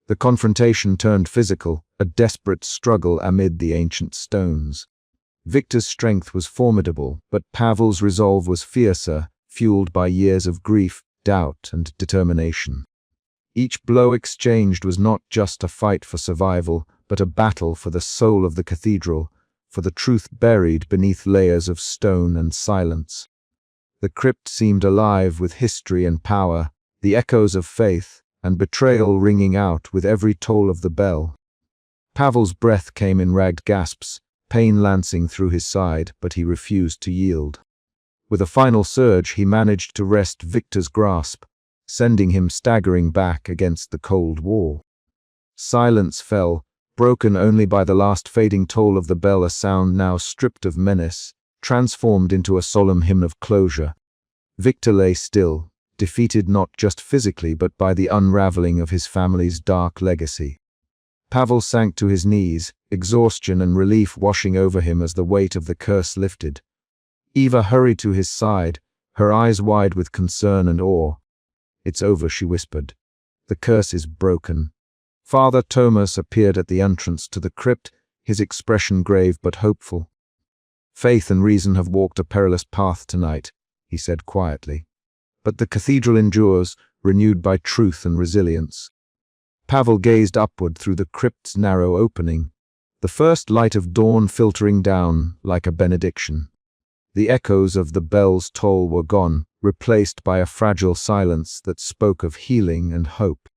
The confrontation turned physical, a desperate struggle amid the ancient stones. Victor's strength was formidable, but Pavel's resolve was fiercer, fueled by years of grief, doubt, and determination. Each blow exchanged was not just a fight for survival, but a battle for the soul of the cathedral, for the truth buried beneath layers of stone and silence. The crypt seemed alive with history and power, the echoes of faith and betrayal ringing out with every toll of the bell. Pavel's breath came in ragged gasps, pain lancing through his side, but he refused to yield. With a final surge, he managed to wrest Victor's grasp, sending him staggering back against the cold wall. Silence fell, broken only by the last fading toll of the bell, a sound now stripped of menace, transformed into a solemn hymn of closure. Victor lay still, defeated not just physically but by the unraveling of his family's dark legacy. Pavel sank to his knees, exhaustion and relief washing over him as the weight of the curse lifted. Eva hurried to his side, her eyes wide with concern and awe. "It's over," she whispered. "The curse is broken." Father Thomas appeared at the entrance to the crypt, his expression grave but hopeful. "Faith and reason have walked a perilous path tonight," he said quietly. "But the cathedral endures, renewed by truth and resilience." Pavel gazed upward through the crypt's narrow opening, the first light of dawn filtering down like a benediction. The echoes of the bell's toll were gone, replaced by a fragile silence that spoke of healing and hope.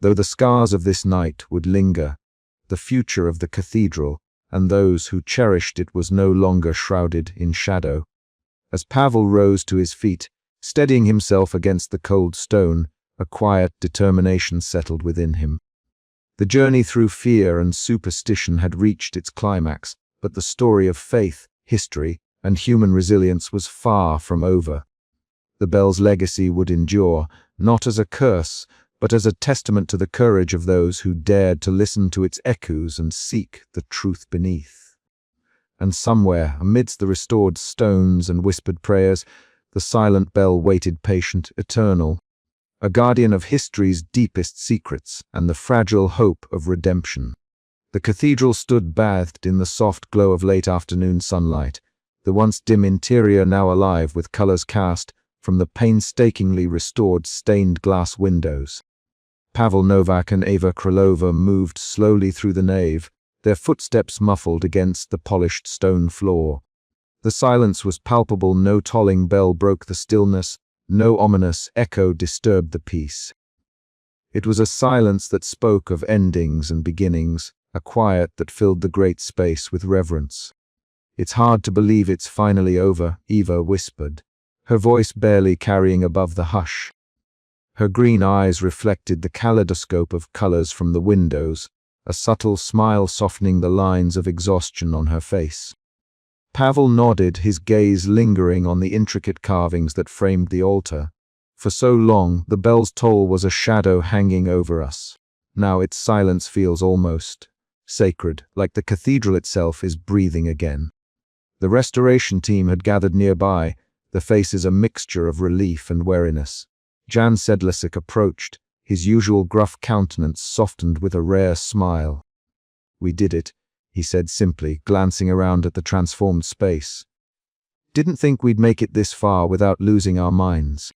Though the scars of this night would linger, the future of the cathedral and those who cherished it was no longer shrouded in shadow. As Pavel rose to his feet, steadying himself against the cold stone, a quiet determination settled within him. The journey through fear and superstition had reached its climax, but the story of faith, history, and human resilience was far from over. The bell's legacy would endure, not as a curse, but as a testament to the courage of those who dared to listen to its echoes and seek the truth beneath. And somewhere, amidst the restored stones and whispered prayers, the silent bell waited patient, eternal, a guardian of history's deepest secrets and the fragile hope of redemption. The cathedral stood bathed in the soft glow of late afternoon sunlight, the once dim interior now alive with colors cast from the painstakingly restored stained glass windows. Pavel Novak and Eva Krylova moved slowly through the nave, their footsteps muffled against the polished stone floor. The silence was palpable, no tolling bell broke the stillness, no ominous echo disturbed the peace. It was a silence that spoke of endings and beginnings, a quiet that filled the great space with reverence. "It's hard to believe it's finally over," Eva whispered, her voice barely carrying above the hush. Her green eyes reflected the kaleidoscope of colors from the windows, a subtle smile softening the lines of exhaustion on her face. Pavel nodded, his gaze lingering on the intricate carvings that framed the altar. For so long, the bell's toll was a shadow hanging over us. Now its silence feels almost sacred, like the cathedral itself is breathing again. The restoration team had gathered nearby, their faces a mixture of relief and wariness. Jan Sedlacek approached, his usual gruff countenance softened with a rare smile. "We did it," he said simply, glancing around at the transformed space. "Didn't think we'd make it this far without losing our minds."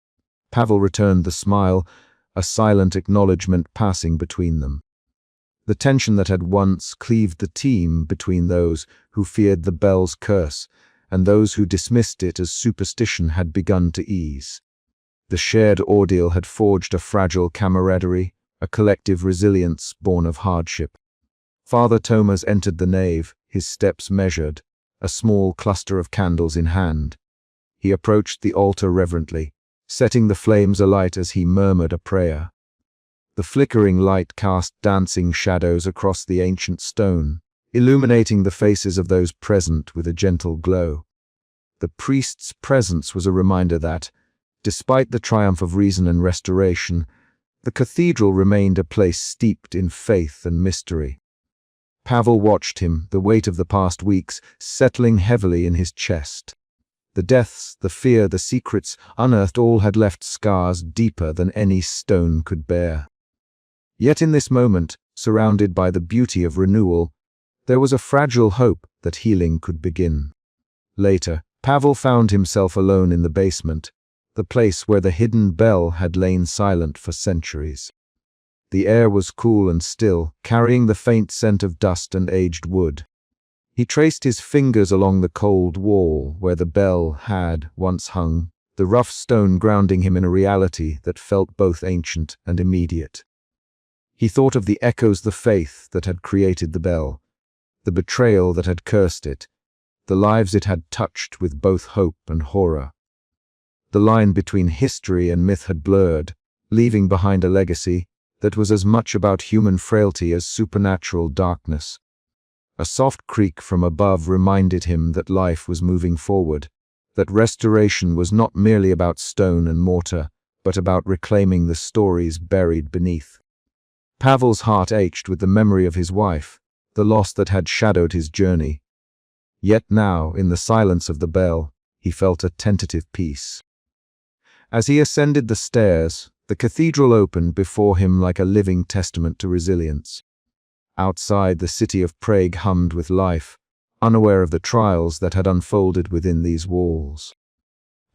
Pavel returned the smile, a silent acknowledgement passing between them. The tension that had once cleaved the team between those who feared the bell's curse and those who dismissed it as superstition had begun to ease. The shared ordeal had forged a fragile camaraderie, a collective resilience born of hardship. Father Thomas entered the nave, his steps measured, a small cluster of candles in hand. He approached the altar reverently, setting the flames alight as he murmured a prayer. The flickering light cast dancing shadows across the ancient stone, illuminating the faces of those present with a gentle glow. The priest's presence was a reminder that, despite the triumph of reason and restoration, the cathedral remained a place steeped in faith and mystery. Pavel watched him, the weight of the past weeks settling heavily in his chest. The deaths, the fear, the secrets unearthed all had left scars deeper than any stone could bear. Yet in this moment, surrounded by the beauty of renewal, there was a fragile hope that healing could begin. Later, Pavel found himself alone in the basement, the place where the hidden bell had lain silent for centuries. The air was cool and still, carrying the faint scent of dust and aged wood. He traced his fingers along the cold wall where the bell had once hung, the rough stone grounding him in a reality that felt both ancient and immediate. He thought of the echoes, the faith that had created the bell, the betrayal that had cursed it, the lives it had touched with both hope and horror. The line between history and myth had blurred, leaving behind a legacy that was as much about human frailty as supernatural darkness. A soft creak from above reminded him that life was moving forward, that restoration was not merely about stone and mortar, but about reclaiming the stories buried beneath. Pavel's heart ached with the memory of his wife, the loss that had shadowed his journey. Yet now, in the silence of the bell, he felt a tentative peace. As he ascended the stairs, the cathedral opened before him like a living testament to resilience. Outside, the city of Prague hummed with life, unaware of the trials that had unfolded within these walls.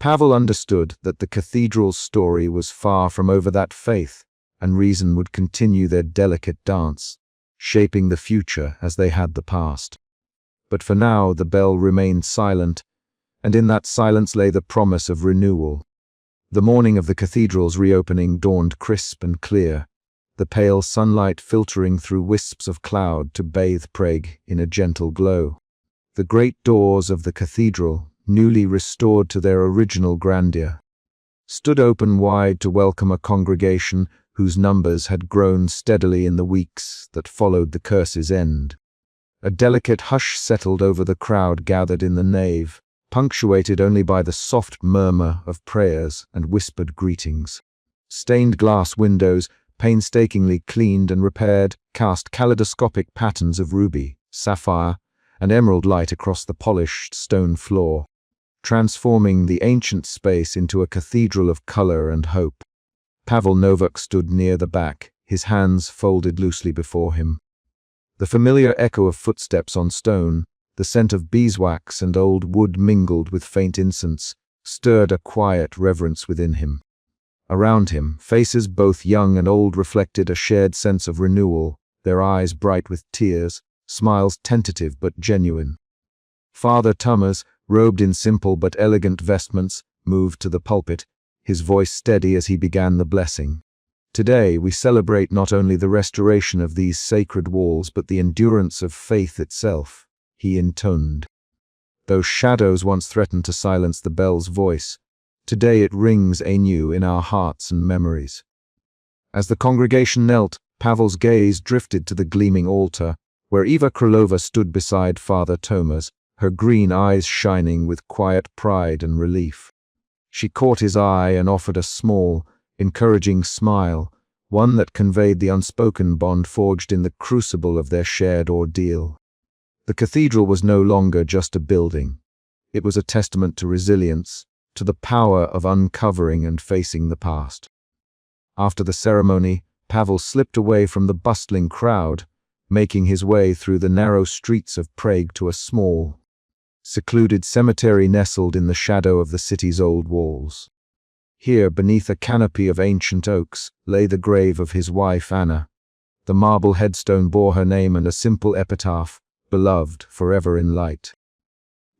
Pavel understood that the cathedral's story was far from over, that faith and reason would continue their delicate dance, shaping the future as they had the past. But for now, the bell remained silent, and in that silence lay the promise of renewal. The morning of the cathedral's reopening dawned crisp and clear, the pale sunlight filtering through wisps of cloud to bathe Prague in a gentle glow. The great doors of the cathedral, newly restored to their original grandeur, stood open wide to welcome a congregation whose numbers had grown steadily in the weeks that followed the curse's end. A delicate hush settled over the crowd gathered in the nave, punctuated only by the soft murmur of prayers and whispered greetings. Stained glass windows, painstakingly cleaned and repaired, cast kaleidoscopic patterns of ruby, sapphire, and emerald light across the polished stone floor, transforming the ancient space into a cathedral of color and hope. Pavel Novak stood near the back, his hands folded loosely before him. The familiar echo of footsteps on stone, the scent of beeswax and old wood mingled with faint incense, stirred a quiet reverence within him. Around him, faces both young and old reflected a shared sense of renewal, their eyes bright with tears, smiles tentative but genuine. Father Thomas, robed in simple but elegant vestments, moved to the pulpit, his voice steady as he began the blessing. Today we celebrate not only the restoration of these sacred walls but the endurance of faith itself, he intoned. Those shadows once threatened to silence the bell's voice. Today it rings anew in our hearts and memories. As the congregation knelt, Pavel's gaze drifted to the gleaming altar, where Eva Krylova stood beside Father Thomas, her green eyes shining with quiet pride and relief. She caught his eye and offered a small, encouraging smile, one that conveyed the unspoken bond forged in the crucible of their shared ordeal. The cathedral was no longer just a building. It was a testament to resilience, to the power of uncovering and facing the past. After the ceremony, Pavel slipped away from the bustling crowd, making his way through the narrow streets of Prague to a small, secluded cemetery nestled in the shadow of the city's old walls. Here, beneath a canopy of ancient oaks, lay the grave of his wife Anna. The marble headstone bore her name and a simple epitaph, "Beloved, forever in light."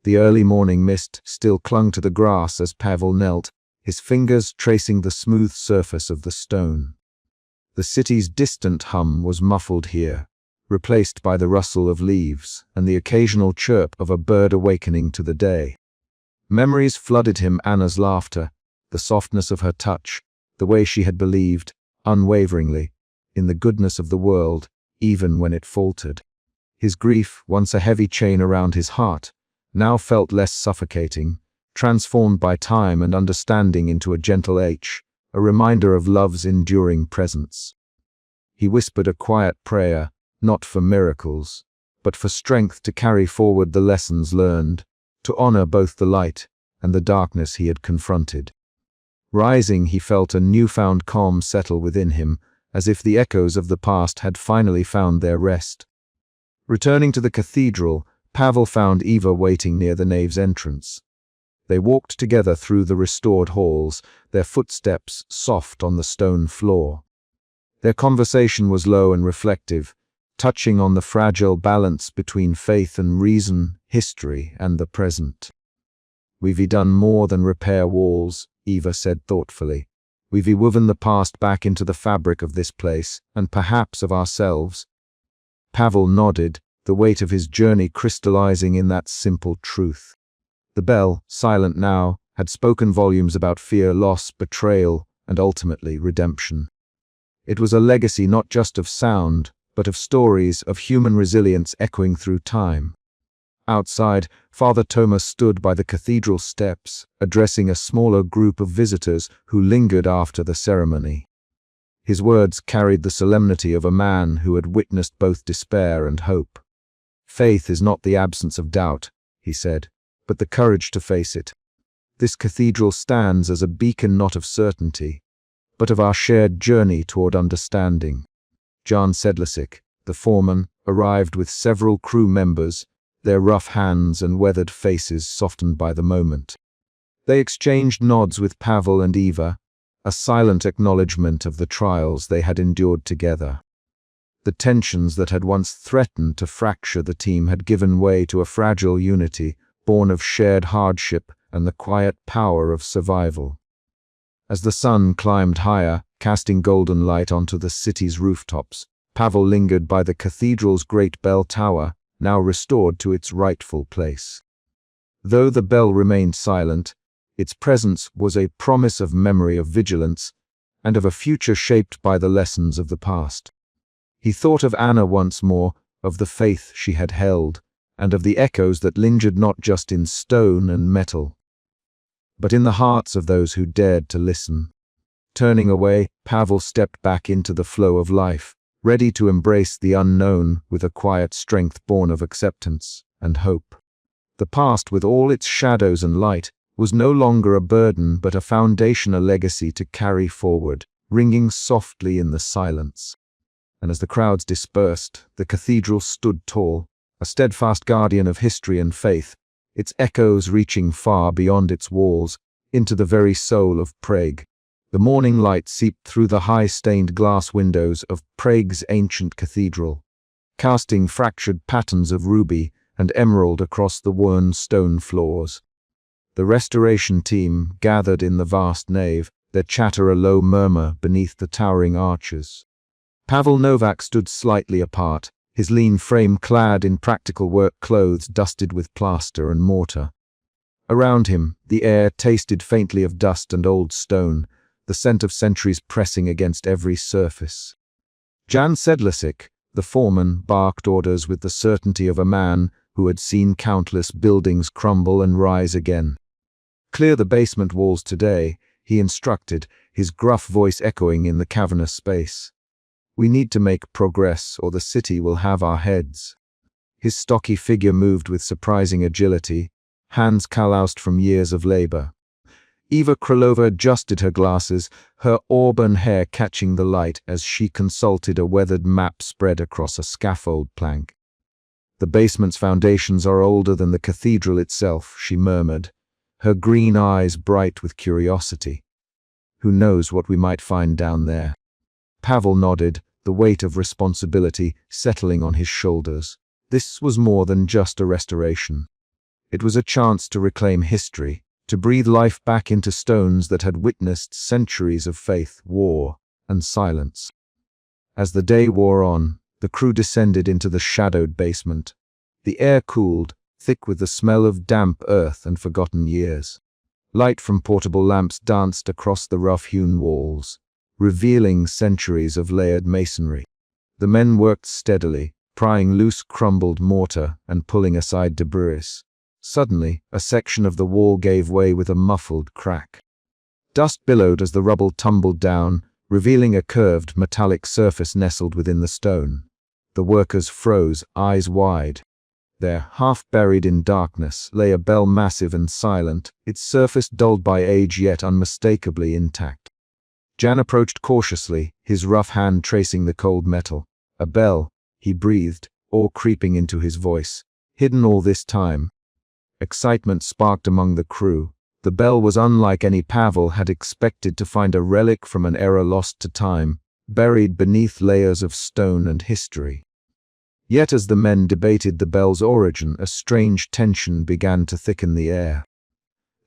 The early morning mist still clung to the grass as Pavel knelt, his fingers tracing the smooth surface of the stone. The city's distant hum was muffled here, replaced by the rustle of leaves and the occasional chirp of a bird awakening to the day. Memories flooded him: Anna's laughter, the softness of her touch, the way she had believed, unwaveringly, in the goodness of the world, even when it faltered. His grief, once a heavy chain around his heart, now felt less suffocating, transformed by time and understanding into a gentle H, a reminder of love's enduring presence. He whispered a quiet prayer, not for miracles, but for strength to carry forward the lessons learned, to honor both the light and the darkness he had confronted. Rising, he felt a newfound calm settle within him, as if the echoes of the past had finally found their rest. Returning to the cathedral, Pavel found Eva waiting near the nave's entrance. They walked together through the restored halls, their footsteps soft on the stone floor. Their conversation was low and reflective, touching on the fragile balance between faith and reason, history and the present. "We've done more than repair walls," Eva said thoughtfully. "We've woven the past back into the fabric of this place, and perhaps of ourselves." Pavel nodded, the weight of his journey crystallizing in that simple truth. The bell, silent now, had spoken volumes about fear, loss, betrayal, and ultimately redemption. It was a legacy not just of sound, but of stories of human resilience echoing through time. Outside, Father Thomas stood by the cathedral steps, addressing a smaller group of visitors who lingered after the ceremony. His words carried the solemnity of a man who had witnessed both despair and hope. "Faith is not the absence of doubt," he said, "but the courage to face it. This cathedral stands as a beacon not of certainty, but of our shared journey toward understanding." Jan Sedlacek, the foreman, arrived with several crew members, their rough hands and weathered faces softened by the moment. They exchanged nods with Pavel and Eva, a silent acknowledgement of the trials they had endured together. The tensions that had once threatened to fracture the team had given way to a fragile unity born of shared hardship and the quiet power of survival. As the sun climbed higher, casting golden light onto the city's rooftops, Pavel lingered by the cathedral's great bell tower, now restored to its rightful place. Though the bell remained silent, its presence was a promise of memory, of vigilance, and of a future shaped by the lessons of the past. He thought of Anna once more, of the faith she had held, and of the echoes that lingered not just in stone and metal, but in the hearts of those who dared to listen. Turning away, Pavel stepped back into the flow of life, ready to embrace the unknown with a quiet strength born of acceptance and hope. The past, with all its shadows and light, was no longer a burden but a foundation, a legacy to carry forward, ringing softly in the silence. And as the crowds dispersed, the cathedral stood tall, a steadfast guardian of history and faith, its echoes reaching far beyond its walls, into the very soul of Prague. The morning light seeped through the high stained glass windows of Prague's ancient cathedral, casting fractured patterns of ruby and emerald across the worn stone floors. The restoration team gathered in the vast nave, their chatter a low murmur beneath the towering arches. Pavel Novak stood slightly apart, his lean frame clad in practical work clothes dusted with plaster and mortar. Around him, the air tasted faintly of dust and old stone, the scent of centuries pressing against every surface. Jan Sedlacek, the foreman, barked orders with the certainty of a man who had seen countless buildings crumble and rise again. "Clear the basement walls today," he instructed, his gruff voice echoing in the cavernous space. "We need to make progress, or the city will have our heads." His stocky figure moved with surprising agility, hands calloused from years of labor. Eva Krylova adjusted her glasses, her auburn hair catching the light as she consulted a weathered map spread across a scaffold plank. "The basement's foundations are older than the cathedral itself," she murmured, her green eyes bright with curiosity. "Who knows what we might find down there?" Pavel nodded, the weight of responsibility settling on his shoulders. This was more than just a restoration. It was a chance to reclaim history, to breathe life back into stones that had witnessed centuries of faith, war, and silence. As the day wore on, the crew descended into the shadowed basement. The air cooled, thick with the smell of damp earth and forgotten years. Light from portable lamps danced across the rough-hewn walls, revealing centuries of layered masonry. The men worked steadily, prying loose crumbled mortar and pulling aside debris. Suddenly, a section of the wall gave way with a muffled crack. Dust billowed as the rubble tumbled down, revealing a curved, metallic surface nestled within the stone. The workers froze, eyes wide. There, half buried in darkness, lay a bell, massive and silent, its surface dulled by age yet unmistakably intact. Jan approached cautiously, his rough hand tracing the cold metal. "A bell," he breathed, awe creeping into his voice. "Hidden all this time." Excitement sparked among the crew. The bell was unlike any Pavel had expected to find, a relic from an era lost to time, buried beneath layers of stone and history. Yet as the men debated the bell's origin, a strange tension began to thicken the air.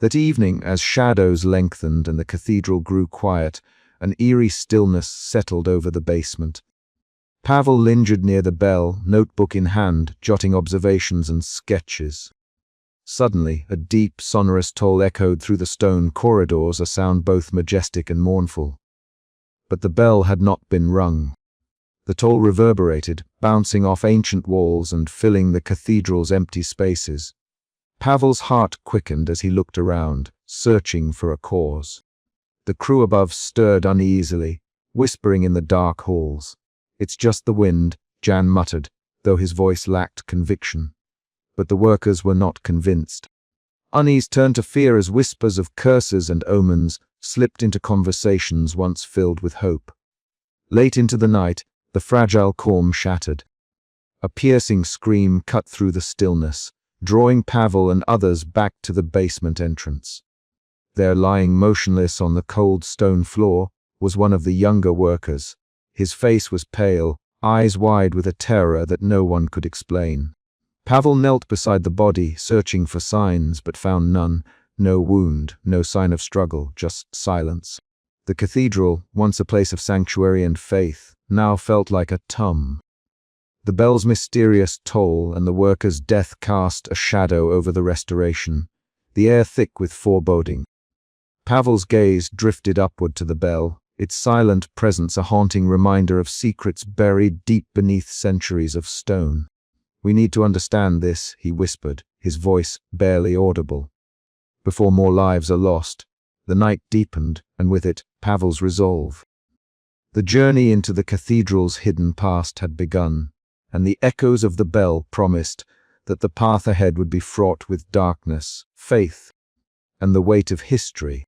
That evening, as shadows lengthened and the cathedral grew quiet, an eerie stillness settled over the basement. Pavel lingered near the bell, notebook in hand, jotting observations and sketches. Suddenly, a deep, sonorous toll echoed through the stone corridors, a sound both majestic and mournful. But the bell had not been rung. The toll reverberated, bouncing off ancient walls and filling the cathedral's empty spaces. Pavel's heart quickened as he looked around, searching for a cause. The crew above stirred uneasily, whispering in the dark halls. "It's just the wind," Jan muttered, though his voice lacked conviction. But the workers were not convinced. Unease turned to fear as whispers of curses and omens slipped into conversations once filled with hope. Late into the night, the fragile calm shattered. A piercing scream cut through the stillness, drawing Pavel and others back to the basement entrance. There, lying motionless on the cold stone floor, was one of the younger workers. His face was pale, eyes wide with a terror that no one could explain. Pavel knelt beside the body, searching for signs, but found none. No wound, no sign of struggle, just silence. The cathedral, once a place of sanctuary and faith, now felt like a tomb. The bell's mysterious toll and the workers' death cast a shadow over the restoration, the air thick with foreboding. Pavel's gaze drifted upward to the bell, its silent presence a haunting reminder of secrets buried deep beneath centuries of stone. "We need to understand this," he whispered, his voice barely audible. "Before more lives are lost." The night deepened, and with it, Pavel's resolve. The journey into the cathedral's hidden past had begun, and the echoes of the bell promised that the path ahead would be fraught with darkness, faith, and the weight of history.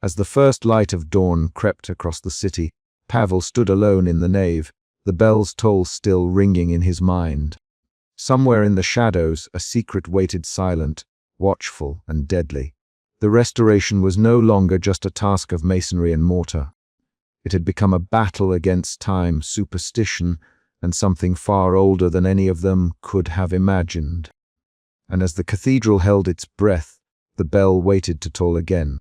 As the first light of dawn crept across the city, Pavel stood alone in the nave, the bell's toll still ringing in his mind. Somewhere in the shadows, a secret waited silent, watchful, and deadly. The restoration was no longer just a task of masonry and mortar. It had become a battle against time, superstition, and something far older than any of them could have imagined. And as the cathedral held its breath, the bell waited to toll again.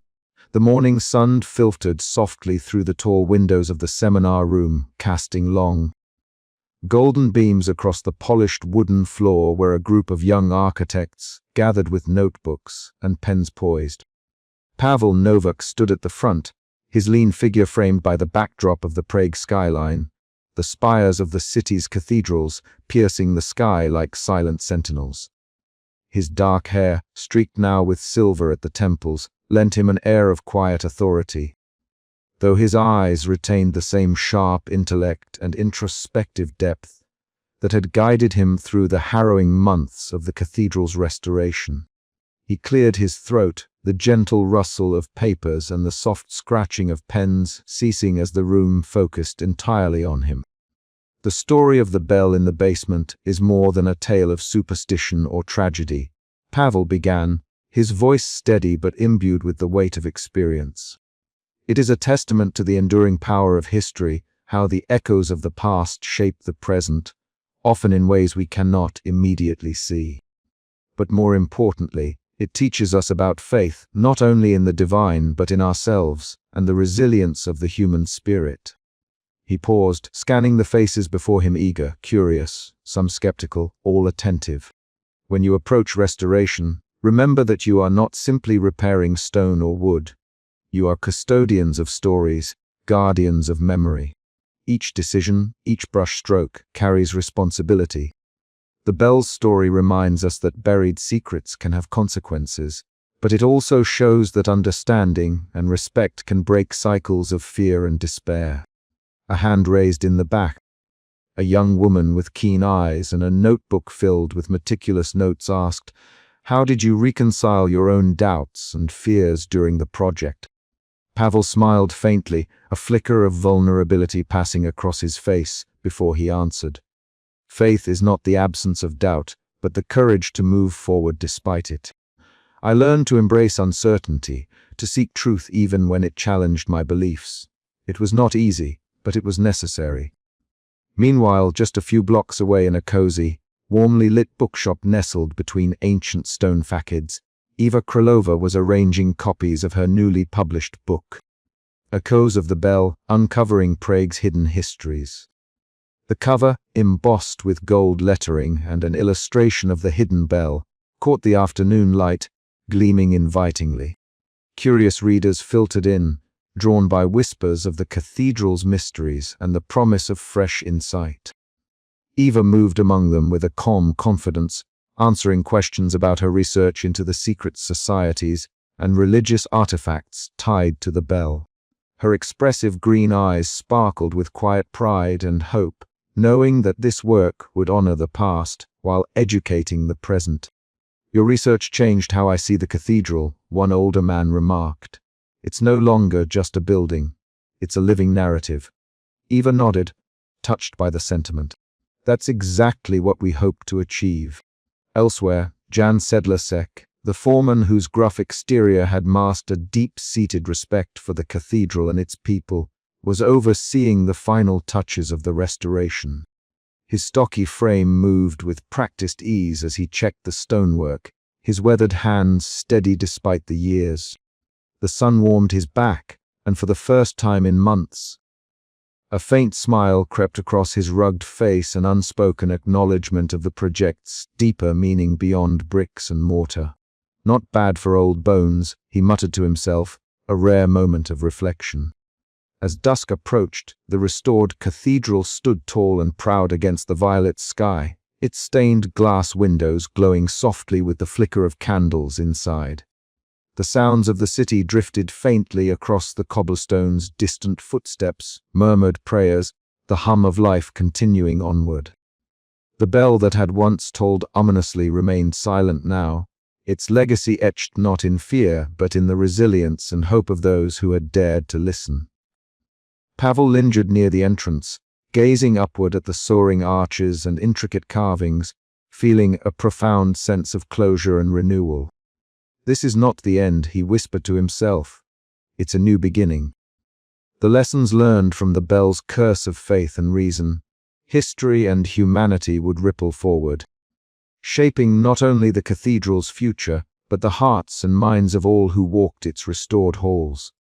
The morning sun filtered softly through the tall windows of the seminar room, casting long, golden beams across the polished wooden floor where a group of young architects gathered with notebooks and pens poised. Pavel Novak stood at the front, his lean figure framed by the backdrop of the Prague skyline, the spires of the city's cathedrals piercing the sky like silent sentinels. His dark hair, streaked now with silver at the temples, lent him an air of quiet authority, though his eyes retained the same sharp intellect and introspective depth that had guided him through the harrowing months of the cathedral's restoration. He cleared his throat, the gentle rustle of papers and the soft scratching of pens ceasing as the room focused entirely on him. The story of the bell in the basement is more than a tale of superstition or tragedy, Pavel began, his voice steady but imbued with the weight of experience. It is a testament to the enduring power of history, how the echoes of the past shape the present, often in ways we cannot immediately see. But more importantly, it teaches us about faith, not only in the divine but in ourselves, and the resilience of the human spirit. He paused, scanning the faces before him, eager, curious, some skeptical, all attentive. When you approach restoration, remember that you are not simply repairing stone or wood. You are custodians of stories, guardians of memory. Each decision, each brushstroke, carries responsibility. The bell's story reminds us that buried secrets can have consequences, but it also shows that understanding and respect can break cycles of fear and despair. A hand raised in the back. A young woman with keen eyes and a notebook filled with meticulous notes asked, "How did you reconcile your own doubts and fears during the project?" Pavel smiled faintly, a flicker of vulnerability passing across his face, before he answered. "Faith is not the absence of doubt, but the courage to move forward despite it. I learned to embrace uncertainty, to seek truth even when it challenged my beliefs. It was not easy, but it was necessary." Meanwhile, just a few blocks away in a cozy, warmly lit bookshop nestled between ancient stone facades, Eva Krylova was arranging copies of her newly published book, Echoes of the Bell, Uncovering Prague's Hidden Histories. The cover, embossed with gold lettering and an illustration of the hidden bell, caught the afternoon light, gleaming invitingly. Curious readers filtered in, drawn by whispers of the cathedral's mysteries and the promise of fresh insight. Eva moved among them with a calm confidence, answering questions about her research into the secret societies and religious artifacts tied to the bell. Her expressive green eyes sparkled with quiet pride and hope, knowing that this work would honor the past while educating the present. "Your research changed how I see the cathedral," one older man remarked. "It's no longer just a building. It's a living narrative." Eva nodded, touched by the sentiment. "That's exactly what we hope to achieve." Elsewhere, Jan Sedlacek, the foreman whose gruff exterior had masked a deep-seated respect for the cathedral and its people, was overseeing the final touches of the restoration. His stocky frame moved with practiced ease as he checked the stonework, his weathered hands steady despite the years. The sun warmed his back, and for the first time in months, a faint smile crept across his rugged face, an unspoken acknowledgement of the project's deeper meaning beyond bricks and mortar. "Not bad for old bones," he muttered to himself, a rare moment of reflection. As dusk approached, the restored cathedral stood tall and proud against the violet sky, its stained glass windows glowing softly with the flicker of candles inside. The sounds of the city drifted faintly across the cobblestones, distant footsteps, murmured prayers, the hum of life continuing onward. The bell that had once tolled ominously remained silent now, its legacy etched not in fear but in the resilience and hope of those who had dared to listen. Pavel lingered near the entrance, gazing upward at the soaring arches and intricate carvings, feeling a profound sense of closure and renewal. "This is not the end," he whispered to himself. "It's a new beginning." The lessons learned from the bell's curse of faith and reason, history and humanity would ripple forward, shaping not only the cathedral's future, but the hearts and minds of all who walked its restored halls.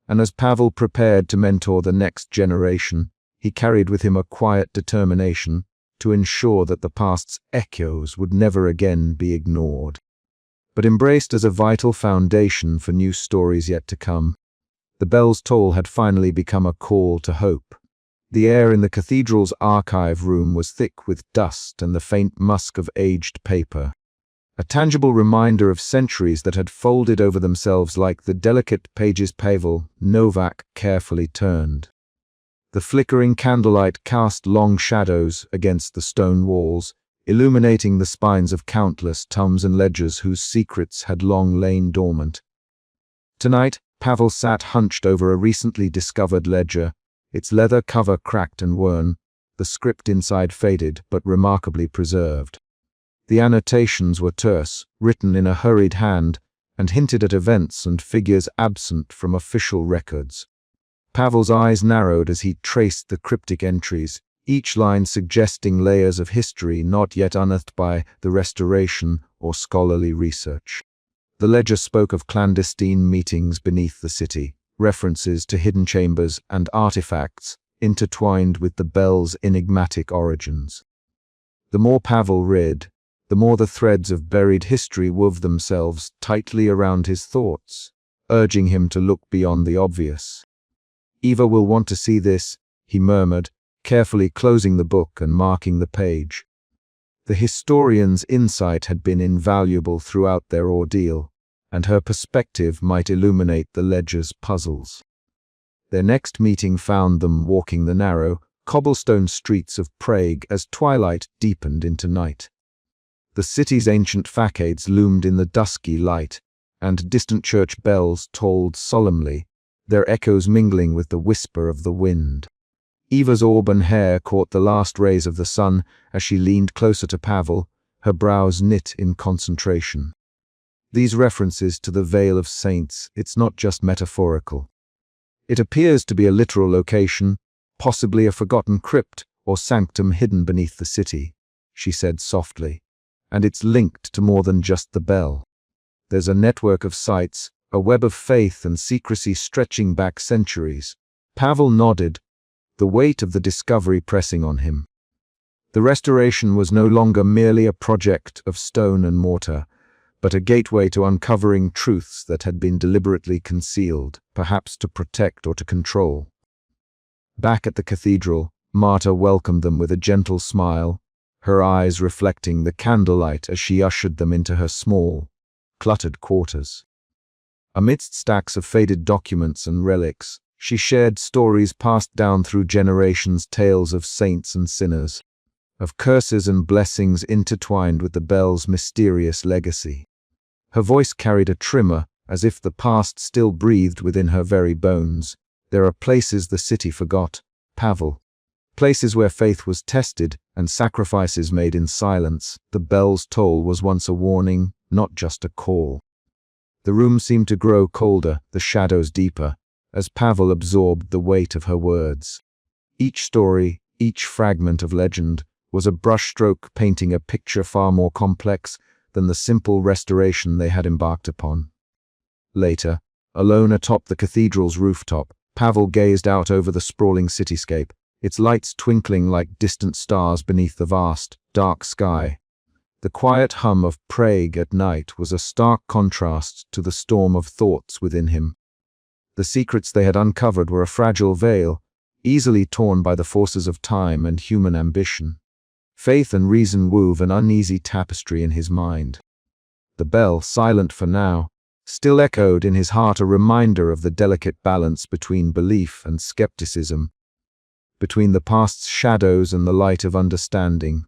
And as Pavel prepared to mentor the next generation, he carried with him a quiet determination to ensure that the past's echoes would never again be ignored, but embraced as a vital foundation for new stories yet to come. The bell's toll had finally become a call to hope. The air in the cathedral's archive room was thick with dust and the faint musk of aged paper, a tangible reminder of centuries that had folded over themselves like the delicate pages Pavel Novak carefully turned. The flickering candlelight cast long shadows against the stone walls, illuminating the spines of countless tomes and ledgers whose secrets had long lain dormant. Tonight, Pavel sat hunched over a recently discovered ledger, its leather cover cracked and worn, the script inside faded but remarkably preserved. The annotations were terse, written in a hurried hand, and hinted at events and figures absent from official records. Pavel's eyes narrowed as he traced the cryptic entries, each line suggesting layers of history not yet unearthed by the restoration or scholarly research. The ledger spoke of clandestine meetings beneath the city, references to hidden chambers and artifacts intertwined with the bell's enigmatic origins. The more Pavel read, the more the threads of buried history wove themselves tightly around his thoughts, urging him to look beyond the obvious. "Eva will want to see this," he murmured, carefully closing the book and marking the page. The historian's insight had been invaluable throughout their ordeal, and her perspective might illuminate the ledger's puzzles. Their next meeting found them walking the narrow, cobblestone streets of Prague as twilight deepened into night. The city's ancient facades loomed in the dusky light, and distant church bells tolled solemnly, their echoes mingling with the whisper of the wind. Eva's auburn hair caught the last rays of the sun as she leaned closer to Pavel, her brows knit in concentration. These references to the Vale of Saints, it's not just metaphorical. It appears to be a literal location, possibly a forgotten crypt or sanctum hidden beneath the city, she said softly. And it's linked to more than just the bell. There's a network of sites, a web of faith and secrecy stretching back centuries. Pavel nodded, the weight of the discovery pressing on him. The restoration was no longer merely a project of stone and mortar, but a gateway to uncovering truths that had been deliberately concealed, perhaps to protect or to control. Back at the cathedral, Marta welcomed them with a gentle smile, her eyes reflecting the candlelight as she ushered them into her small, cluttered quarters. Amidst stacks of faded documents and relics, she shared stories passed down through generations, tales of saints and sinners, of curses and blessings intertwined with the bell's mysterious legacy. Her voice carried a tremor, as if the past still breathed within her very bones. There are places the city forgot, Pavel. Places where faith was tested and sacrifices made in silence. The bell's toll was once a warning, not just a call. The room seemed to grow colder, the shadows deeper, as Pavel absorbed the weight of her words. Each story, each fragment of legend, was a brushstroke painting a picture far more complex than the simple restoration they had embarked upon. Later, alone atop the cathedral's rooftop, Pavel gazed out over the sprawling cityscape, its lights twinkling like distant stars beneath the vast, dark sky. The quiet hum of Prague at night was a stark contrast to the storm of thoughts within him. The secrets they had uncovered were a fragile veil, easily torn by the forces of time and human ambition. Faith and reason wove an uneasy tapestry in his mind. The bell, silent for now, still echoed in his heart, a reminder of the delicate balance between belief and skepticism, between the past's shadows and the light of understanding.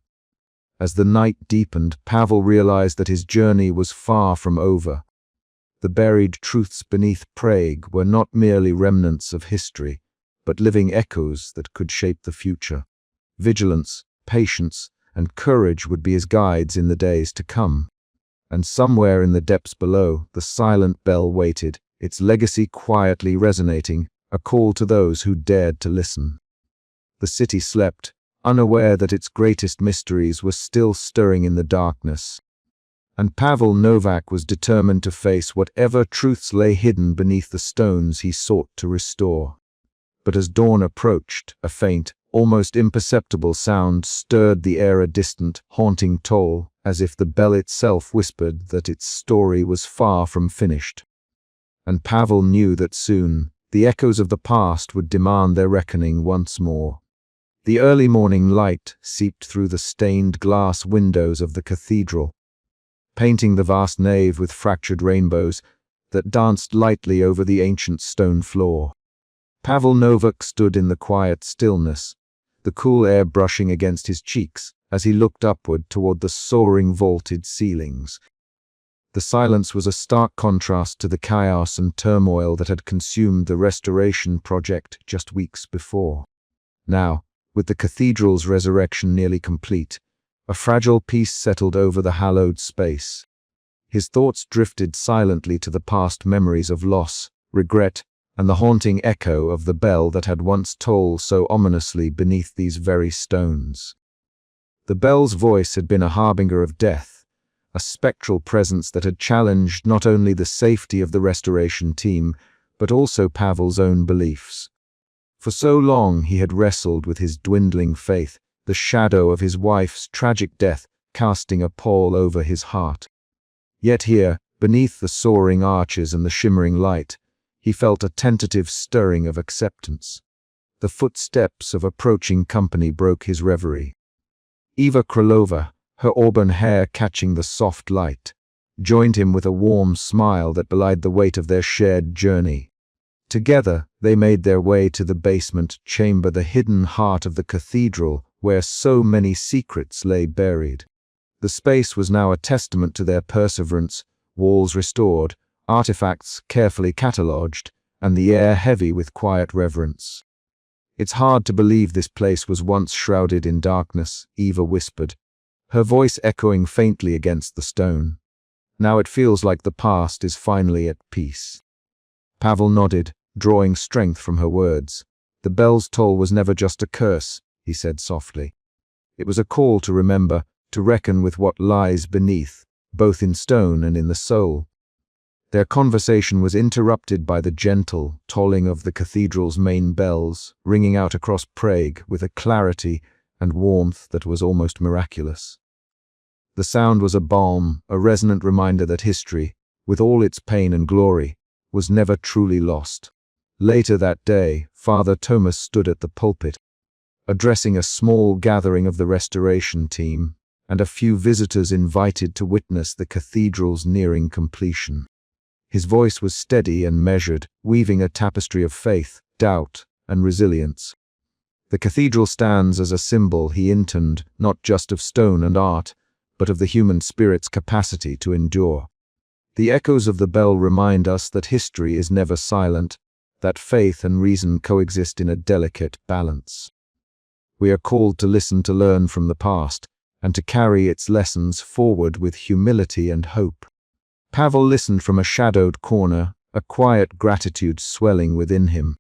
As the night deepened, Pavel realized that his journey was far from over. The buried truths beneath Prague were not merely remnants of history, but living echoes that could shape the future. Vigilance, patience, and courage would be his guides in the days to come. And somewhere in the depths below, the silent bell waited, its legacy quietly resonating, a call to those who dared to listen. The city slept, unaware that its greatest mysteries were still stirring in the darkness. And Pavel Novak was determined to face whatever truths lay hidden beneath the stones he sought to restore. But as dawn approached, a faint, almost imperceptible sound stirred the air, a distant, haunting toll, as if the bell itself whispered that its story was far from finished. And Pavel knew that soon, the echoes of the past would demand their reckoning once more. The early morning light seeped through the stained glass windows of the cathedral, painting the vast nave with fractured rainbows that danced lightly over the ancient stone floor. Pavel Novak stood in the quiet stillness, the cool air brushing against his cheeks as he looked upward toward the soaring vaulted ceilings. The silence was a stark contrast to the chaos and turmoil that had consumed the restoration project just weeks before. Now, with the cathedral's resurrection nearly complete, a fragile peace settled over the hallowed space. His thoughts drifted silently to the past memories of loss, regret, and the haunting echo of the bell that had once tolled so ominously beneath these very stones. The bell's voice had been a harbinger of death, a spectral presence that had challenged not only the safety of the restoration team, but also Pavel's own beliefs. For so long he had wrestled with his dwindling faith, the shadow of his wife's tragic death casting a pall over his heart. Yet here, beneath the soaring arches and the shimmering light, he felt a tentative stirring of acceptance. The footsteps of approaching company broke his reverie. Eva Krylova, her auburn hair catching the soft light, joined him with a warm smile that belied the weight of their shared journey. Together, they made their way to the basement chamber, the hidden heart of the cathedral, where so many secrets lay buried. The space was now a testament to their perseverance, walls restored, artifacts carefully catalogued, and the air heavy with quiet reverence. "It's hard to believe this place was once shrouded in darkness," Eva whispered, her voice echoing faintly against the stone. "Now it feels like the past is finally at peace." Pavel nodded, drawing strength from her words. "The bell's toll was never just a curse," he said softly. "It was a call to remember, to reckon with what lies beneath, both in stone and in the soul." Their conversation was interrupted by the gentle tolling of the cathedral's main bells, ringing out across Prague with a clarity and warmth that was almost miraculous. The sound was a balm, a resonant reminder that history, with all its pain and glory, was never truly lost. Later that day, Father Thomas stood at the pulpit, addressing a small gathering of the restoration team, and a few visitors invited to witness the cathedral's nearing completion. His voice was steady and measured, weaving a tapestry of faith, doubt, and resilience. The cathedral stands as a symbol, he intoned, not just of stone and art, but of the human spirit's capacity to endure. The echoes of the bell remind us that history is never silent, that faith and reason coexist in a delicate balance. We are called to listen, to learn from the past, and to carry its lessons forward with humility and hope. Pavel listened from a shadowed corner, a quiet gratitude swelling within him.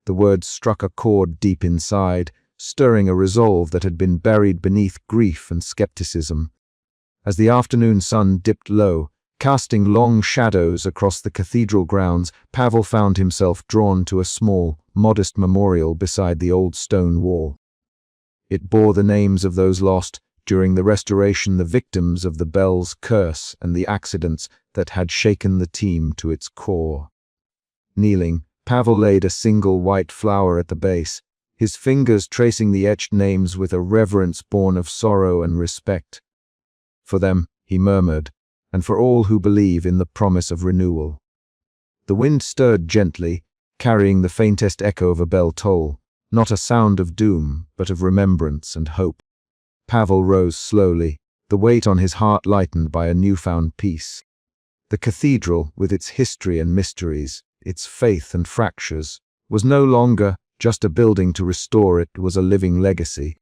The words struck a chord deep inside, stirring a resolve that had been buried beneath grief and skepticism. As the afternoon sun dipped low, casting long shadows across the cathedral grounds, Pavel found himself drawn to a small, modest memorial beside the old stone wall. It bore the names of those lost during the restoration, the victims of the bell's curse and the accidents that had shaken the team to its core. Kneeling, Pavel laid a single white flower at the base, his fingers tracing the etched names with a reverence born of sorrow and respect. For them, he murmured, and for all who believe in the promise of renewal. The wind stirred gently, carrying the faintest echo of a bell toll, not a sound of doom, but of remembrance and hope. Pavel rose slowly, the weight on his heart lightened by a newfound peace. The cathedral, with its history and mysteries, its faith and fractures, was no longer just a building to restore, it was a living legacy.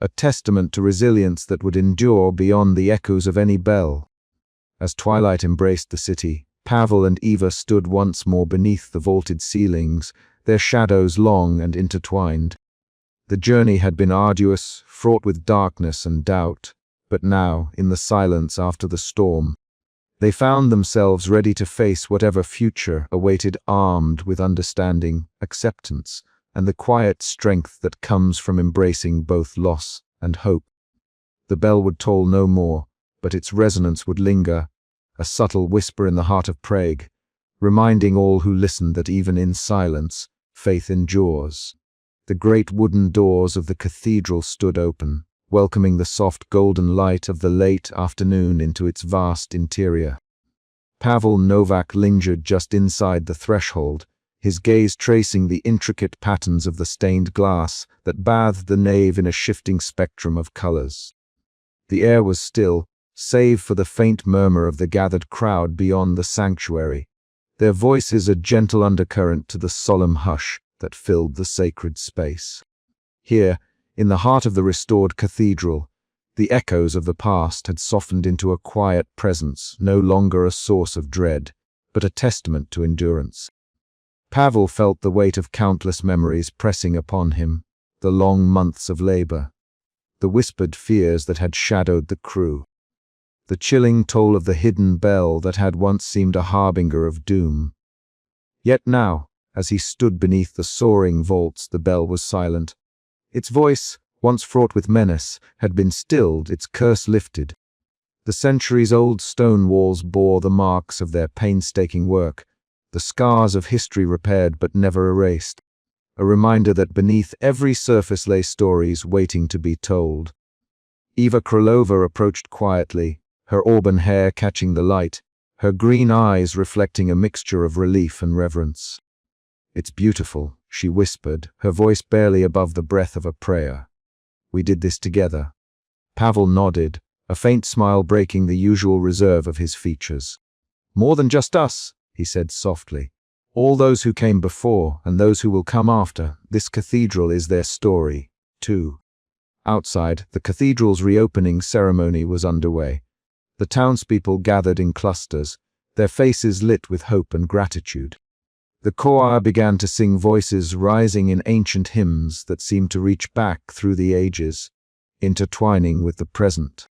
A testament to resilience that would endure beyond the echoes of any bell. As twilight embraced the city, Pavel and Eva stood once more beneath the vaulted ceilings, their shadows long and intertwined. The journey had been arduous, fraught with darkness and doubt, but now, in the silence after the storm, they found themselves ready to face whatever future awaited, armed with understanding, acceptance, and the quiet strength that comes from embracing both loss and hope. The bell would toll no more, but its resonance would linger, a subtle whisper in the heart of Prague, reminding all who listened that even in silence, faith endures. The great wooden doors of the cathedral stood open, welcoming the soft golden light of the late afternoon into its vast interior. Pavel Novak lingered just inside the threshold, his gaze tracing the intricate patterns of the stained glass that bathed the nave in a shifting spectrum of colors. The air was still, save for the faint murmur of the gathered crowd beyond the sanctuary, their voices a gentle undercurrent to the solemn hush that filled the sacred space. Here, in the heart of the restored cathedral, the echoes of the past had softened into a quiet presence, no longer a source of dread, but a testament to endurance. Pavel felt the weight of countless memories pressing upon him, the long months of labor, the whispered fears that had shadowed the crew, the chilling toll of the hidden bell that had once seemed a harbinger of doom. Yet now, as he stood beneath the soaring vaults, the bell was silent. Its voice, once fraught with menace, had been stilled, its curse lifted. The centuries-old stone walls bore the marks of their painstaking work, the scars of history repaired but never erased, a reminder that beneath every surface lay stories waiting to be told. Eva Krylova approached quietly, her auburn hair catching the light, her green eyes reflecting a mixture of relief and reverence. "It's beautiful," she whispered, her voice barely above the breath of a prayer. "We did this together." Pavel nodded, a faint smile breaking the usual reserve of his features. "More than just us," he said softly. "All those who came before and those who will come after, this cathedral is their story, too." Outside, the cathedral's reopening ceremony was underway. The townspeople gathered in clusters, their faces lit with hope and gratitude. The choir began to sing, voices rising in ancient hymns that seemed to reach back through the ages, intertwining with the present.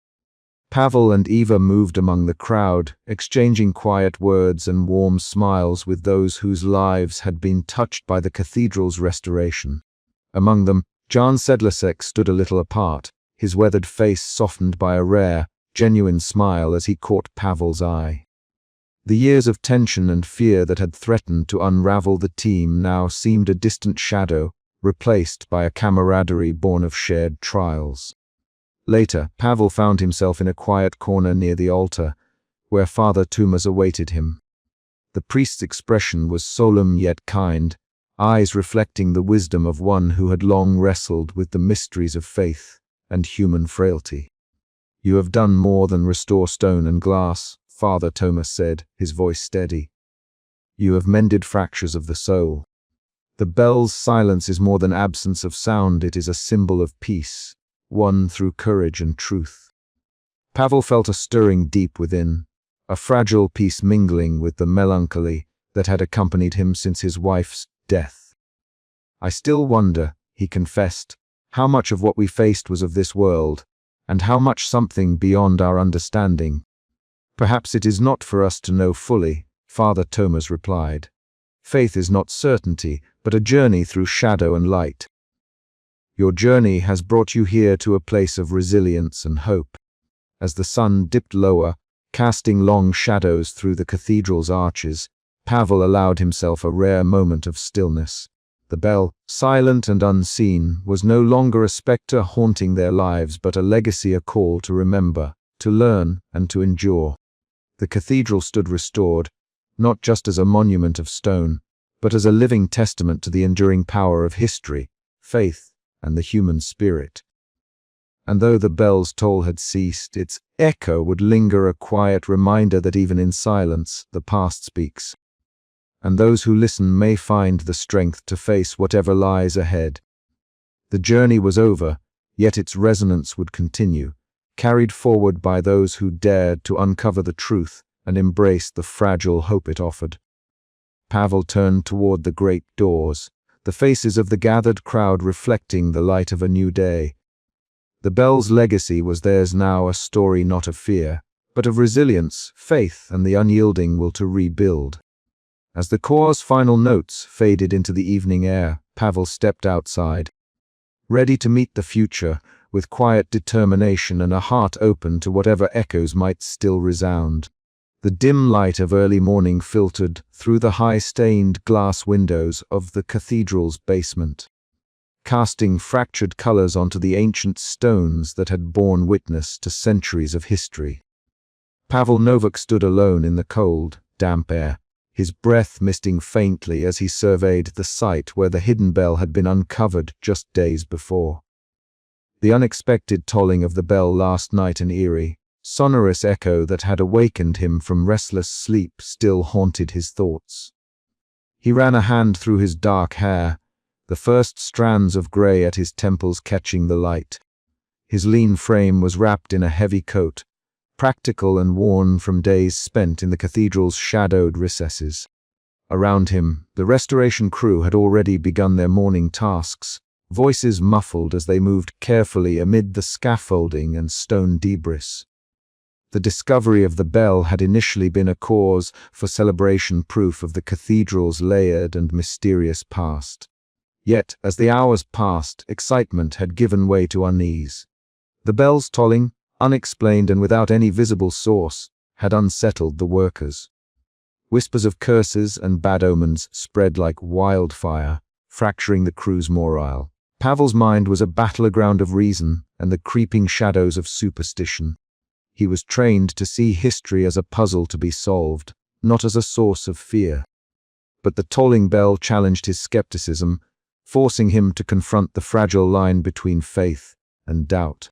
Pavel and Eva moved among the crowd, exchanging quiet words and warm smiles with those whose lives had been touched by the cathedral's restoration. Among them, Jan Sedlacek stood a little apart, his weathered face softened by a rare, genuine smile as he caught Pavel's eye. The years of tension and fear that had threatened to unravel the team now seemed a distant shadow, replaced by a camaraderie born of shared trials. Later, Pavel found himself in a quiet corner near the altar, where Father Tumas awaited him. The priest's expression was solemn yet kind, eyes reflecting the wisdom of one who had long wrestled with the mysteries of faith and human frailty. "You have done more than restore stone and glass," Father Tumas said, his voice steady. "You have mended fractures of the soul. The bell's silence is more than absence of sound, it is a symbol of peace, won through courage and truth." Pavel felt a stirring deep within, a fragile peace mingling with the melancholy that had accompanied him since his wife's death. "I still wonder," he confessed, "how much of what we faced was of this world, and how much something beyond our understanding." "Perhaps it is not for us to know fully," Father Tumas replied. "Faith is not certainty, but a journey through shadow and light. Your journey has brought you here to a place of resilience and hope." As the sun dipped lower, casting long shadows through the cathedral's arches, Pavel allowed himself a rare moment of stillness. The bell, silent and unseen, was no longer a spectre haunting their lives, but a legacy, a call to remember, to learn, and to endure. The cathedral stood restored, not just as a monument of stone, but as a living testament to the enduring power of history, faith, and the human spirit. And though the bell's toll had ceased, its echo would linger, a quiet reminder that even in silence, the past speaks. And those who listen may find the strength to face whatever lies ahead. The journey was over, yet its resonance would continue, carried forward by those who dared to uncover the truth and embrace the fragile hope it offered. Pavel turned toward the great doors, the faces of the gathered crowd reflecting the light of a new day. The bell's legacy was theirs now, a story not of fear, but of resilience, faith, and the unyielding will to rebuild. As the choir's final notes faded into the evening air, Pavel stepped outside, ready to meet the future, with quiet determination and a heart open to whatever echoes might still resound. The dim light of early morning filtered through the high-stained glass windows of the cathedral's basement, casting fractured colors onto the ancient stones that had borne witness to centuries of history. Pavel Novak stood alone in the cold, damp air, his breath misting faintly as he surveyed the site where the hidden bell had been uncovered just days before. The unexpected tolling of the bell last night, an eerie, sonorous echo that had awakened him from restless sleep, still haunted his thoughts. He ran a hand through his dark hair, the first strands of gray at his temples catching the light. His lean frame was wrapped in a heavy coat, practical and worn from days spent in the cathedral's shadowed recesses. Around him, the restoration crew had already begun their morning tasks, voices muffled as they moved carefully amid the scaffolding and stone debris. The discovery of the bell had initially been a cause for celebration, proof of the cathedral's layered and mysterious past. Yet, as the hours passed, excitement had given way to unease. The bell's tolling, unexplained and without any visible source, had unsettled the workers. Whispers of curses and bad omens spread like wildfire, fracturing the crew's morale. Pavel's mind was a battleground of reason and the creeping shadows of superstition. He was trained to see history as a puzzle to be solved, not as a source of fear. But the tolling bell challenged his skepticism, forcing him to confront the fragile line between faith and doubt.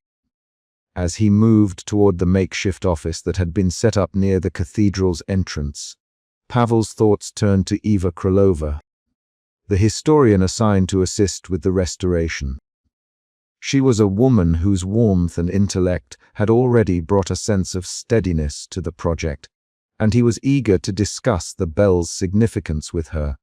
As he moved toward the makeshift office that had been set up near the cathedral's entrance, Pavel's thoughts turned to Eva Krylova, the historian assigned to assist with the restoration. She was a woman whose warmth and intellect had already brought a sense of steadiness to the project, and he was eager to discuss the bell's significance with her.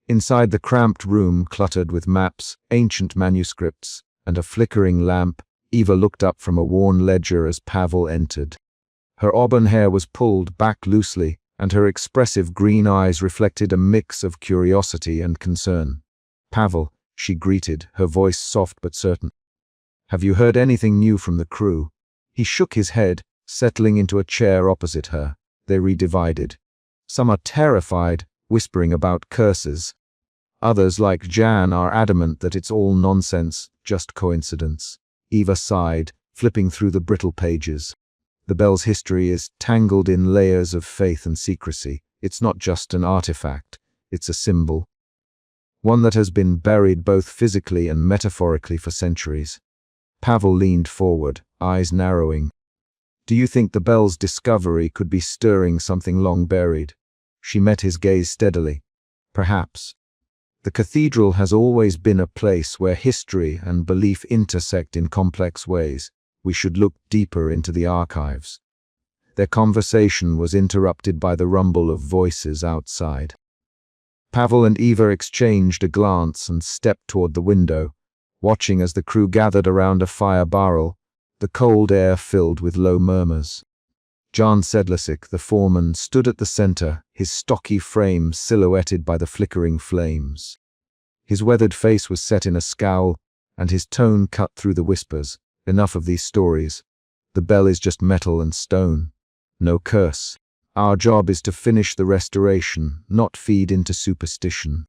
Inside the cramped room cluttered with maps, ancient manuscripts, and a flickering lamp, Eva looked up from a worn ledger as Pavel entered. Her auburn hair was pulled back loosely, and her expressive green eyes reflected a mix of curiosity and concern. "Pavel," she greeted, her voice soft but certain. "Have you heard anything new from the crew?" He shook his head, settling into a chair opposite her. They redivided. Some are terrified, whispering about curses. Others, like Jan, are adamant that it's all nonsense, just coincidence. Eva sighed, flipping through the brittle pages. The bell's history is tangled in layers of faith and secrecy. It's not just an artifact, it's a symbol. One that has been buried both physically and metaphorically for centuries. Pavel leaned forward, eyes narrowing. "Do you think the bell's discovery could be stirring something long buried?" She met his gaze steadily. "Perhaps. The cathedral has always been a place where history and belief intersect in complex ways. We should look deeper into the archives." Their conversation was interrupted by the rumble of voices outside. Pavel and Eva exchanged a glance and stepped toward the window, watching as the crew gathered around a fire barrel, the cold air filled with low murmurs. Jan Sedlacek, the foreman, stood at the center, his stocky frame silhouetted by the flickering flames. His weathered face was set in a scowl, and his tone cut through the whispers. "Enough of these stories. The bell is just metal and stone. No curse. Our job is to finish the restoration, not feed into superstition."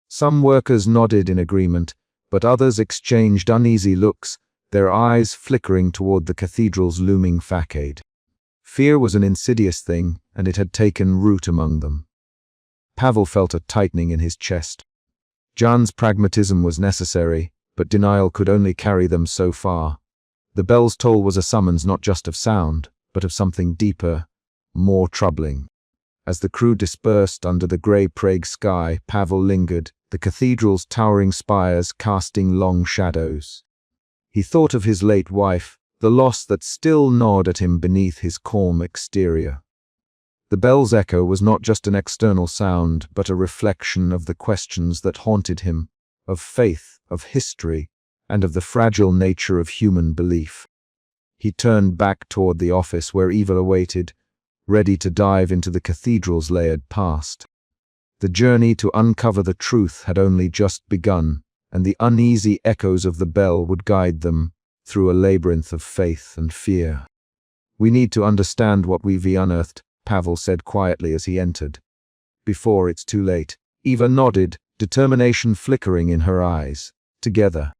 Some workers nodded in agreement, but others exchanged uneasy looks, their eyes flickering toward the cathedral's looming facade. Fear was an insidious thing, and it had taken root among them. Pavel felt a tightening in his chest. Jan's pragmatism was necessary, but denial could only carry them so far. The bell's toll was a summons not just of sound, but of something deeper, more troubling. As the crew dispersed under the grey Prague sky, Pavel lingered, the cathedral's towering spires casting long shadows. He thought of his late wife, the loss that still gnawed at him beneath his calm exterior. The bell's echo was not just an external sound, but a reflection of the questions that haunted him, of faith, of history, and of the fragile nature of human belief. He turned back toward the office where Eva awaited, ready to dive into the cathedral's layered past. The journey to uncover the truth had only just begun, and the uneasy echoes of the bell would guide them through a labyrinth of faith and fear. "We need to understand what we've unearthed," Pavel said quietly as he entered. "Before it's too late." Eva nodded, determination flickering in her eyes. Together.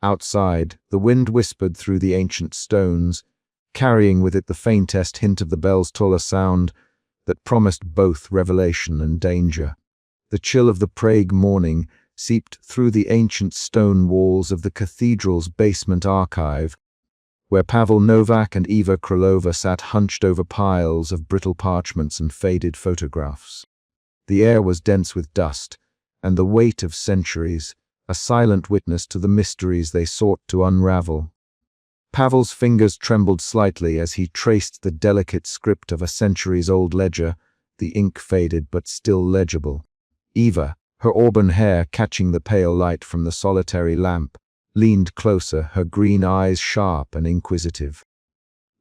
Outside, the wind whispered through the ancient stones, carrying with it the faintest hint of the bell's taller sound that promised both revelation and danger. The chill of the Prague morning seeped through the ancient stone walls of the cathedral's basement archive, where Pavel Novak and Eva Krylova sat hunched over piles of brittle parchments and faded photographs. The air was dense with dust, and the weight of centuries, a silent witness to the mysteries they sought to unravel. Pavel's fingers trembled slightly as he traced the delicate script of a centuries-old ledger, the ink faded but still legible. Eva, her auburn hair catching the pale light from the solitary lamp, leaned closer, her green eyes sharp and inquisitive.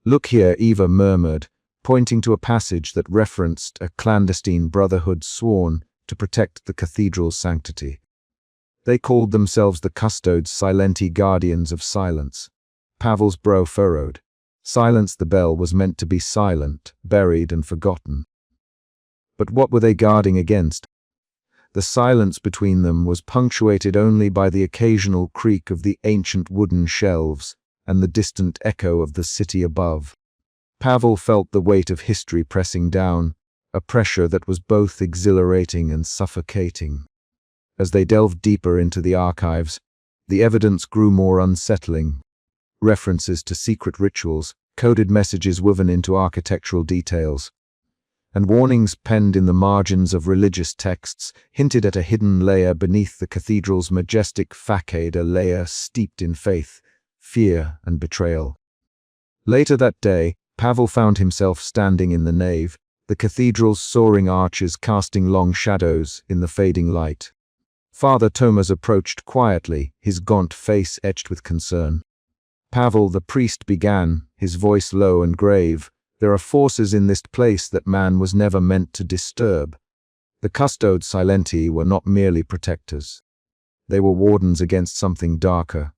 "Look here," Eva murmured, pointing to a passage that referenced a clandestine brotherhood sworn to protect the cathedral's sanctity. They called themselves the Custodes Silenti, guardians of silence. Pavel's brow furrowed. Silence, the bell was meant to be silent, buried and forgotten. But what were they guarding against? The silence between them was punctuated only by the occasional creak of the ancient wooden shelves and the distant echo of the city above. Pavel felt the weight of history pressing down, a pressure that was both exhilarating and suffocating. As they delved deeper into the archives, the evidence grew more unsettling. References to secret rituals, coded messages woven into architectural details, and warnings penned in the margins of religious texts hinted at a hidden layer beneath the cathedral's majestic facade, a layer steeped in faith, fear, and betrayal. Later that day, Pavel found himself standing in the nave, the cathedral's soaring arches casting long shadows in the fading light. Father Thomas approached quietly, his gaunt face etched with concern. "Pavel," the priest began, his voice low and grave, "there are forces in this place that man was never meant to disturb. The Custodes Silenti were not merely protectors. They were wardens against something darker,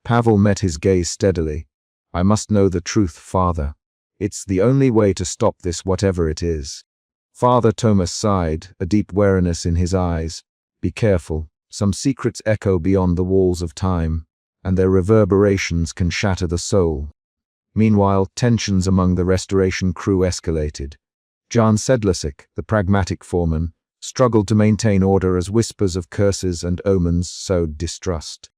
Pavel met his gaze steadily. "I must know the truth, Father. It's the only way to stop this, whatever it is." Father Thomas sighed, a deep wariness in his eyes. "Be careful. Some secrets echo beyond the walls of time, and their reverberations can shatter the soul." Meanwhile, tensions among the restoration crew escalated. Jan Sedlacek, the pragmatic foreman, struggled to maintain order as whispers of curses and omens sowed distrust.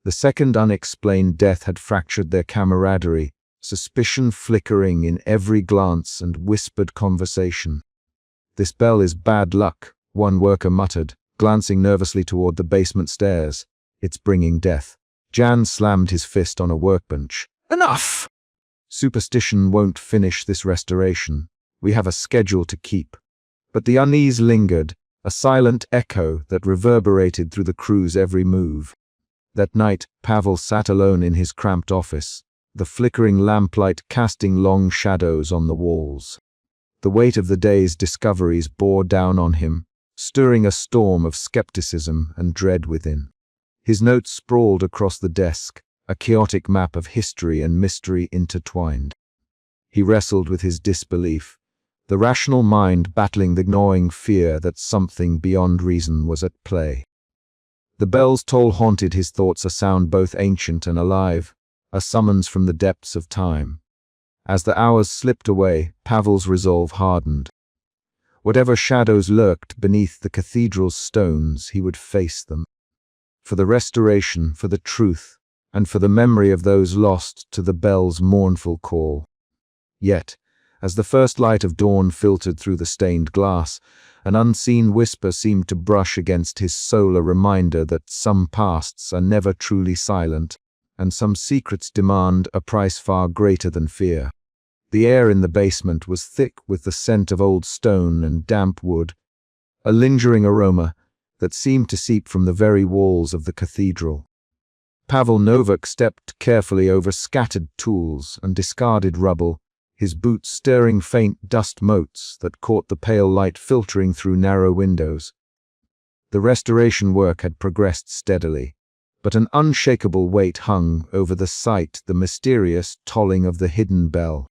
The second unexplained death had fractured their camaraderie, suspicion flickering in every glance and whispered conversation. "This bell is bad luck," one worker muttered, glancing nervously toward the basement stairs. "It's bringing death." Jan slammed his fist on a workbench. Enough! "Superstition won't finish this restoration. We have a schedule to keep." But the unease lingered, a silent echo that reverberated through the crew's every move. That night, Pavel sat alone in his cramped office, the flickering lamplight casting long shadows on the walls. The weight of the day's discoveries bore down on him, stirring a storm of skepticism and dread within. His notes sprawled across the desk, a chaotic map of history and mystery intertwined. He wrestled with his disbelief, the rational mind battling the gnawing fear that something beyond reason was at play. The bell's toll haunted his thoughts, a sound both ancient and alive, a summons from the depths of time. As the hours slipped away, Pavel's resolve hardened. Whatever shadows lurked beneath the cathedral's stones, he would face them. For the restoration, for the truth, and for the memory of those lost to the bell's mournful call. Yet, as the first light of dawn filtered through the stained glass, an unseen whisper seemed to brush against his soul, a reminder that some pasts are never truly silent, and some secrets demand a price far greater than fear. The air in the basement was thick with the scent of old stone and damp wood, a lingering aroma that seemed to seep from the very walls of the cathedral. Pavel Novak stepped carefully over scattered tools and discarded rubble, his boots stirring faint dust motes that caught the pale light filtering through narrow windows. The restoration work had progressed steadily, but an unshakable weight hung over the site, the mysterious tolling of the hidden bell,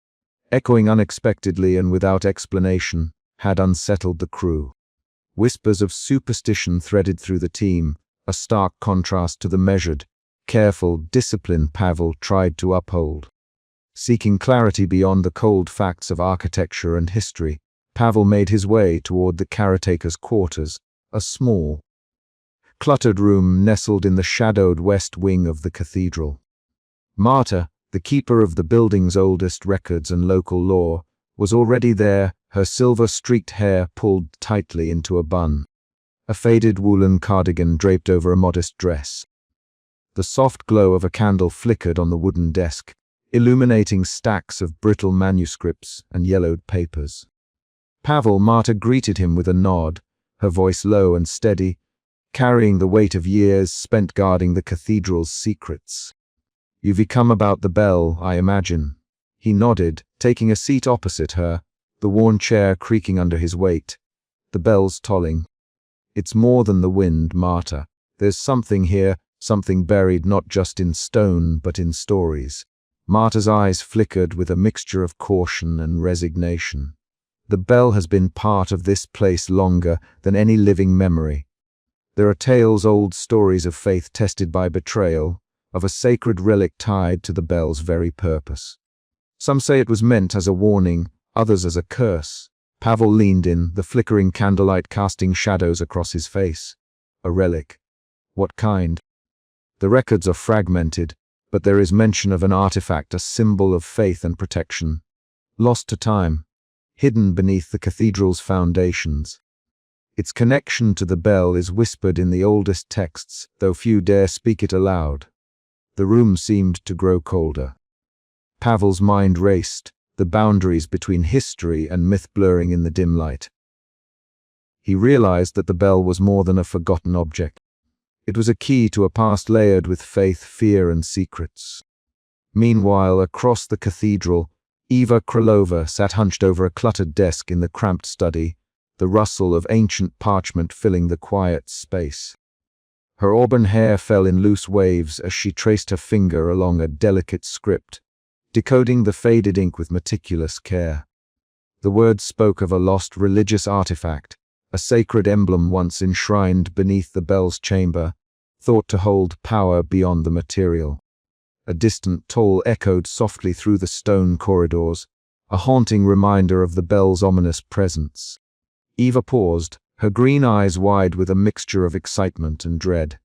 echoing unexpectedly and without explanation, had unsettled the crew. Whispers of superstition threaded through the team, a stark contrast to the measured, careful discipline Pavel tried to uphold. Seeking clarity beyond the cold facts of architecture and history, Pavel made his way toward the caretaker's quarters, a small, cluttered room nestled in the shadowed west wing of the cathedral. Marta, the keeper of the building's oldest records and local law, was already there, her silver-streaked hair pulled tightly into a bun, a faded woolen cardigan draped over a modest dress. The soft glow of a candle flickered on the wooden desk, illuminating stacks of brittle manuscripts and yellowed papers. Marta greeted him with a nod, her voice low and steady, carrying the weight of years spent guarding the cathedral's secrets. "You've come about the bell, I imagine." He nodded, taking a seat opposite her, the worn chair creaking under his weight. "The bell's tolling." "It's more than the wind, Marta. There's something here, something buried not just in stone but in stories." Marta's eyes flickered with a mixture of caution and resignation. "The bell has been part of this place longer than any living memory. There are tales, old stories of faith tested by betrayal, of a sacred relic tied to the bell's very purpose. Some say it was meant as a warning, others as a curse." Pavel leaned in, the flickering candlelight casting shadows across his face. "A relic? What kind?" "The records are fragmented, but there is mention of an artifact, a symbol of faith and protection, lost to time, hidden beneath the cathedral's foundations. Its connection to the bell is whispered in the oldest texts, though few dare speak it aloud." The room seemed to grow colder. Pavel's mind raced, the boundaries between history and myth blurring in the dim light. He realized that the bell was more than a forgotten object. It was a key to a past layered with faith, fear, and secrets. Meanwhile, across the cathedral, Eva Krylova sat hunched over a cluttered desk in the cramped study, the rustle of ancient parchment filling the quiet space. Her auburn hair fell in loose waves as she traced her finger along a delicate script, decoding the faded ink with meticulous care. The words spoke of a lost religious artifact, a sacred emblem once enshrined beneath the bell's chamber, thought to hold power beyond the material. A distant toll echoed softly through the stone corridors, a haunting reminder of the bell's ominous presence. Eva paused, her green eyes wide with a mixture of excitement and dread.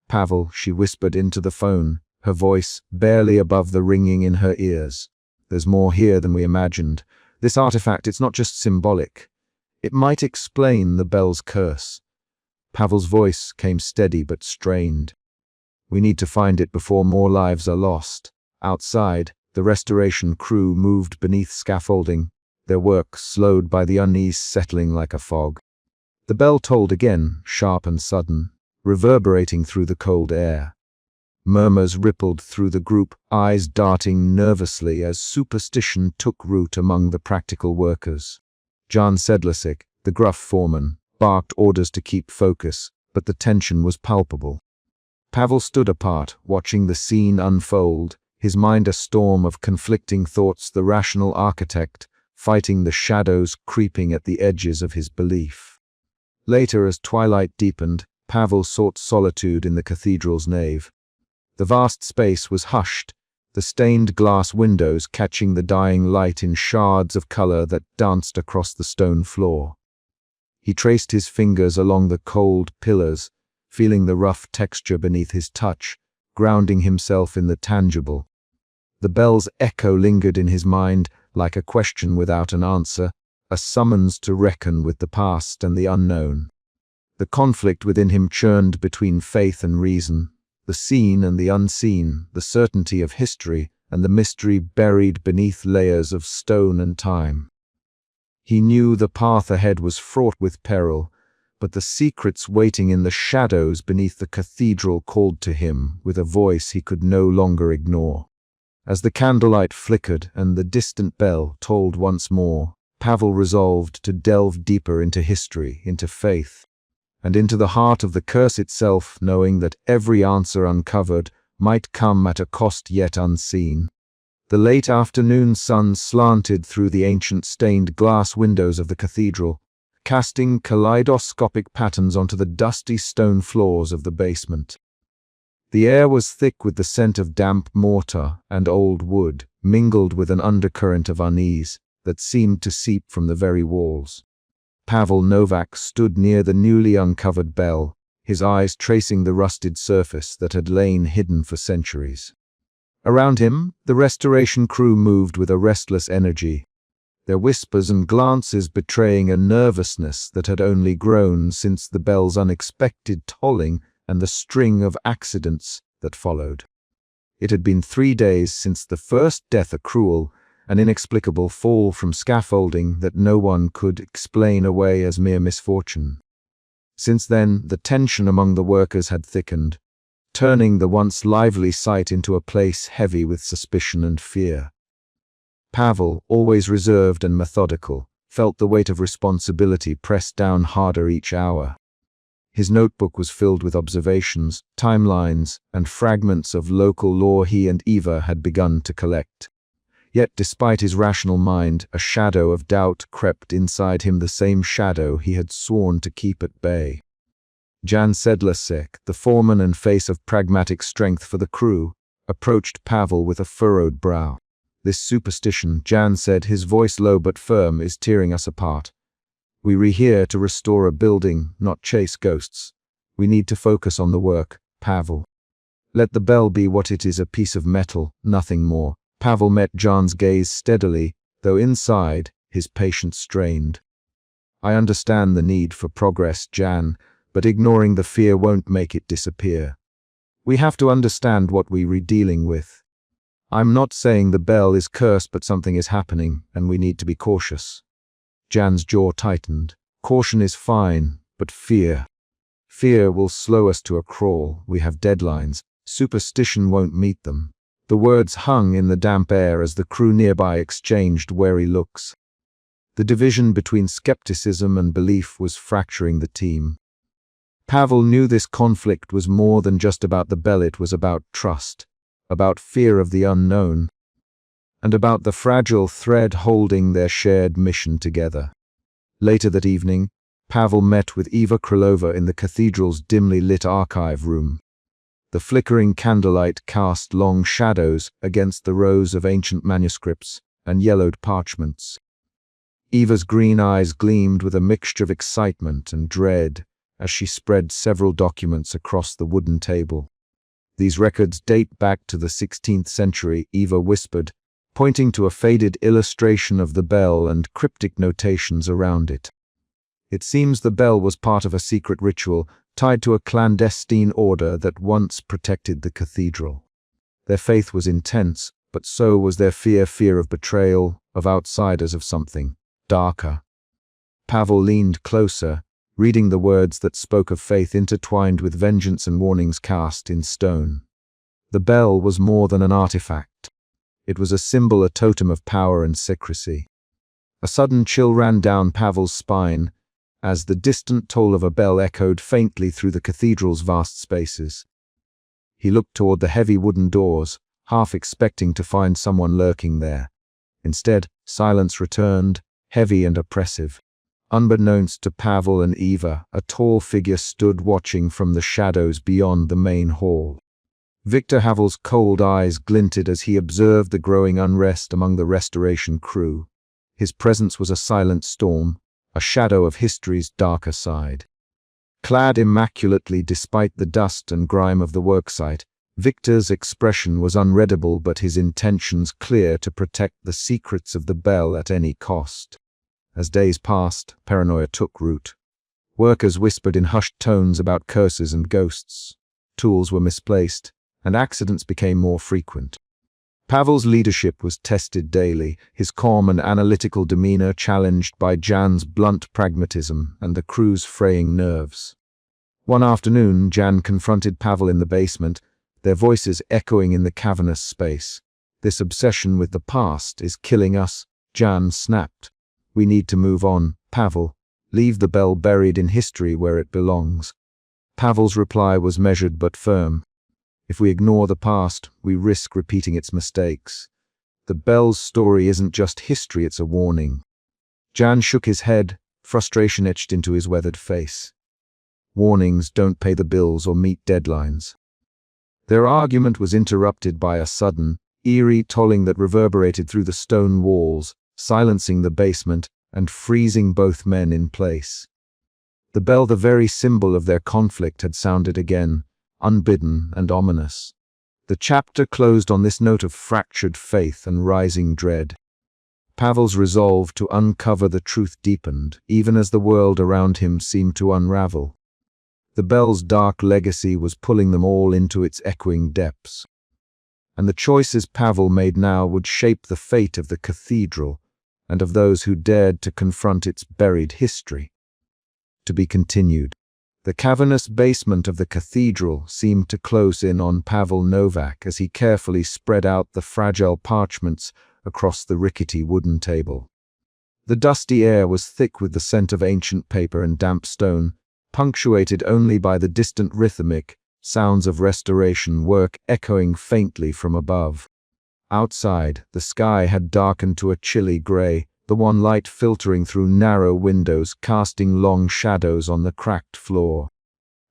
"Pavel," she whispered into the phone, her voice barely above the ringing in her ears. "There's more here than we imagined. This artifact, it's not just symbolic. It might explain the bell's curse." Pavel's voice came steady but strained. "We need to find it before more lives are lost." Outside, the restoration crew moved beneath scaffolding, their work slowed by the unease settling like a fog. The bell tolled again, sharp and sudden, reverberating through the cold air. Murmurs rippled through the group, eyes darting nervously as superstition took root among the practical workers. Jan Sedlacek, the gruff foreman, barked orders to keep focus, but the tension was palpable. Pavel stood apart, watching the scene unfold, his mind a storm of conflicting thoughts, the rational architect fighting the shadows creeping at the edges of his belief. Later, as twilight deepened, Pavel sought solitude in the cathedral's nave. The vast space was hushed, the stained glass windows catching the dying light in shards of color that danced across the stone floor. He traced his fingers along the cold pillars, feeling the rough texture beneath his touch, grounding himself in the tangible. The bell's echo lingered in his mind like a question without an answer, a summons to reckon with the past and the unknown. The conflict within him churned between faith and reason, the seen and the unseen, the certainty of history and the mystery buried beneath layers of stone and time. He knew the path ahead was fraught with peril, but the secrets waiting in the shadows beneath the cathedral called to him with a voice he could no longer ignore. As the candlelight flickered and the distant bell tolled once more, Pavel resolved to delve deeper into history, into faith, and into the heart of the curse itself, knowing that every answer uncovered might come at a cost yet unseen. The late afternoon sun slanted through the ancient stained glass windows of the cathedral, casting kaleidoscopic patterns onto the dusty stone floors of the basement. The air was thick with the scent of damp mortar and old wood, mingled with an undercurrent of unease that seemed to seep from the very walls. Pavel Novak stood near the newly uncovered bell, his eyes tracing the rusted surface that had lain hidden for centuries. Around him, the restoration crew moved with a restless energy, their whispers and glances betraying a nervousness that had only grown since the bell's unexpected tolling and the string of accidents that followed. It had been 3 days since the first death, a cruel, an inexplicable fall from scaffolding that no one could explain away as mere misfortune. Since then, the tension among the workers had thickened, turning the once lively site into a place heavy with suspicion and fear. Pavel, always reserved and methodical, felt the weight of responsibility pressed down harder each hour. His notebook was filled with observations, timelines, and fragments of local lore he and Eva had begun to collect. Yet despite his rational mind, a shadow of doubt crept inside him, the same shadow he had sworn to keep at bay. Jan Sedlacek, the foreman and face of pragmatic strength for the crew, approached Pavel with a furrowed brow. "This superstition," Jan said, his voice low but firm, "is tearing us apart. We're here to restore a building, not chase ghosts. We need to focus on the work, Pavel. Let the bell be what it is, a piece of metal, nothing more." Pavel met Jan's gaze steadily, though inside, his patience strained. "I understand the need for progress, Jan, but ignoring the fear won't make it disappear. We have to understand what we're dealing with. I'm not saying the bell is cursed, but something is happening, and we need to be cautious." Jan's jaw tightened. "Caution is fine, but fear. Fear will slow us to a crawl. We have deadlines. Superstition won't meet them." The words hung in the damp air as the crew nearby exchanged wary looks. The division between skepticism and belief was fracturing the team. Pavel knew this conflict was more than just about the bell. It was about trust, about fear of the unknown, and about the fragile thread holding their shared mission together. Later that evening, Pavel met with Eva Krylova in the cathedral's dimly lit archive room. The flickering candlelight cast long shadows against the rows of ancient manuscripts and yellowed parchments. Eva's green eyes gleamed with a mixture of excitement and dread as she spread several documents across the wooden table. "These records date back to the 16th century," Eva whispered, pointing to a faded illustration of the bell and cryptic notations around it. "It seems the bell was part of a secret ritual tied to a clandestine order that once protected the cathedral. Their faith was intense, but so was their fear of betrayal, of outsiders, of something darker." Pavel leaned closer, reading the words that spoke of faith intertwined with vengeance and warnings cast in stone. The bell was more than an artifact. It was a symbol, a totem of power and secrecy. A sudden chill ran down Pavel's spine as the distant toll of a bell echoed faintly through the cathedral's vast spaces. He looked toward the heavy wooden doors, half expecting to find someone lurking there. Instead, silence returned, heavy and oppressive. Unbeknownst to Pavel and Eva, a tall figure stood watching from the shadows beyond the main hall. Victor Havel's cold eyes glinted as he observed the growing unrest among the restoration crew. His presence was a silent storm, a shadow of history's darker side. Clad immaculately despite the dust and grime of the worksite, Victor's expression was unreadable but his intentions clear: to protect the secrets of the bell at any cost. As days passed, paranoia took root. Workers whispered in hushed tones about curses and ghosts. Tools were misplaced, and accidents became more frequent. Pavel's leadership was tested daily, his calm and analytical demeanor challenged by Jan's blunt pragmatism and the crew's fraying nerves. One afternoon, Jan confronted Pavel in the basement, their voices echoing in the cavernous space. "This obsession with the past is killing us," Jan snapped. "We need to move on, Pavel. Leave the bell buried in history where it belongs." Pavel's reply was measured but firm. "If we ignore the past, we risk repeating its mistakes. The bell's story isn't just history, it's a warning." Jan shook his head, frustration etched into his weathered face. "Warnings don't pay the bills or meet deadlines." Their argument was interrupted by a sudden, eerie tolling that reverberated through the stone walls, silencing the basement and freezing both men in place. The bell, the very symbol of their conflict, had sounded again, unbidden and ominous. The chapter closed on this note of fractured faith and rising dread. Pavel's resolve to uncover the truth deepened, even as the world around him seemed to unravel. The bell's dark legacy was pulling them all into its echoing depths. And the choices Pavel made now would shape the fate of the cathedral and of those who dared to confront its buried history. To be continued. The cavernous basement of the cathedral seemed to close in on Pavel Novak as he carefully spread out the fragile parchments across the rickety wooden table. The dusty air was thick with the scent of ancient paper and damp stone, punctuated only by the distant rhythmic sounds of restoration work echoing faintly from above. Outside, the sky had darkened to a chilly gray, the one light filtering through narrow windows, casting long shadows on the cracked floor.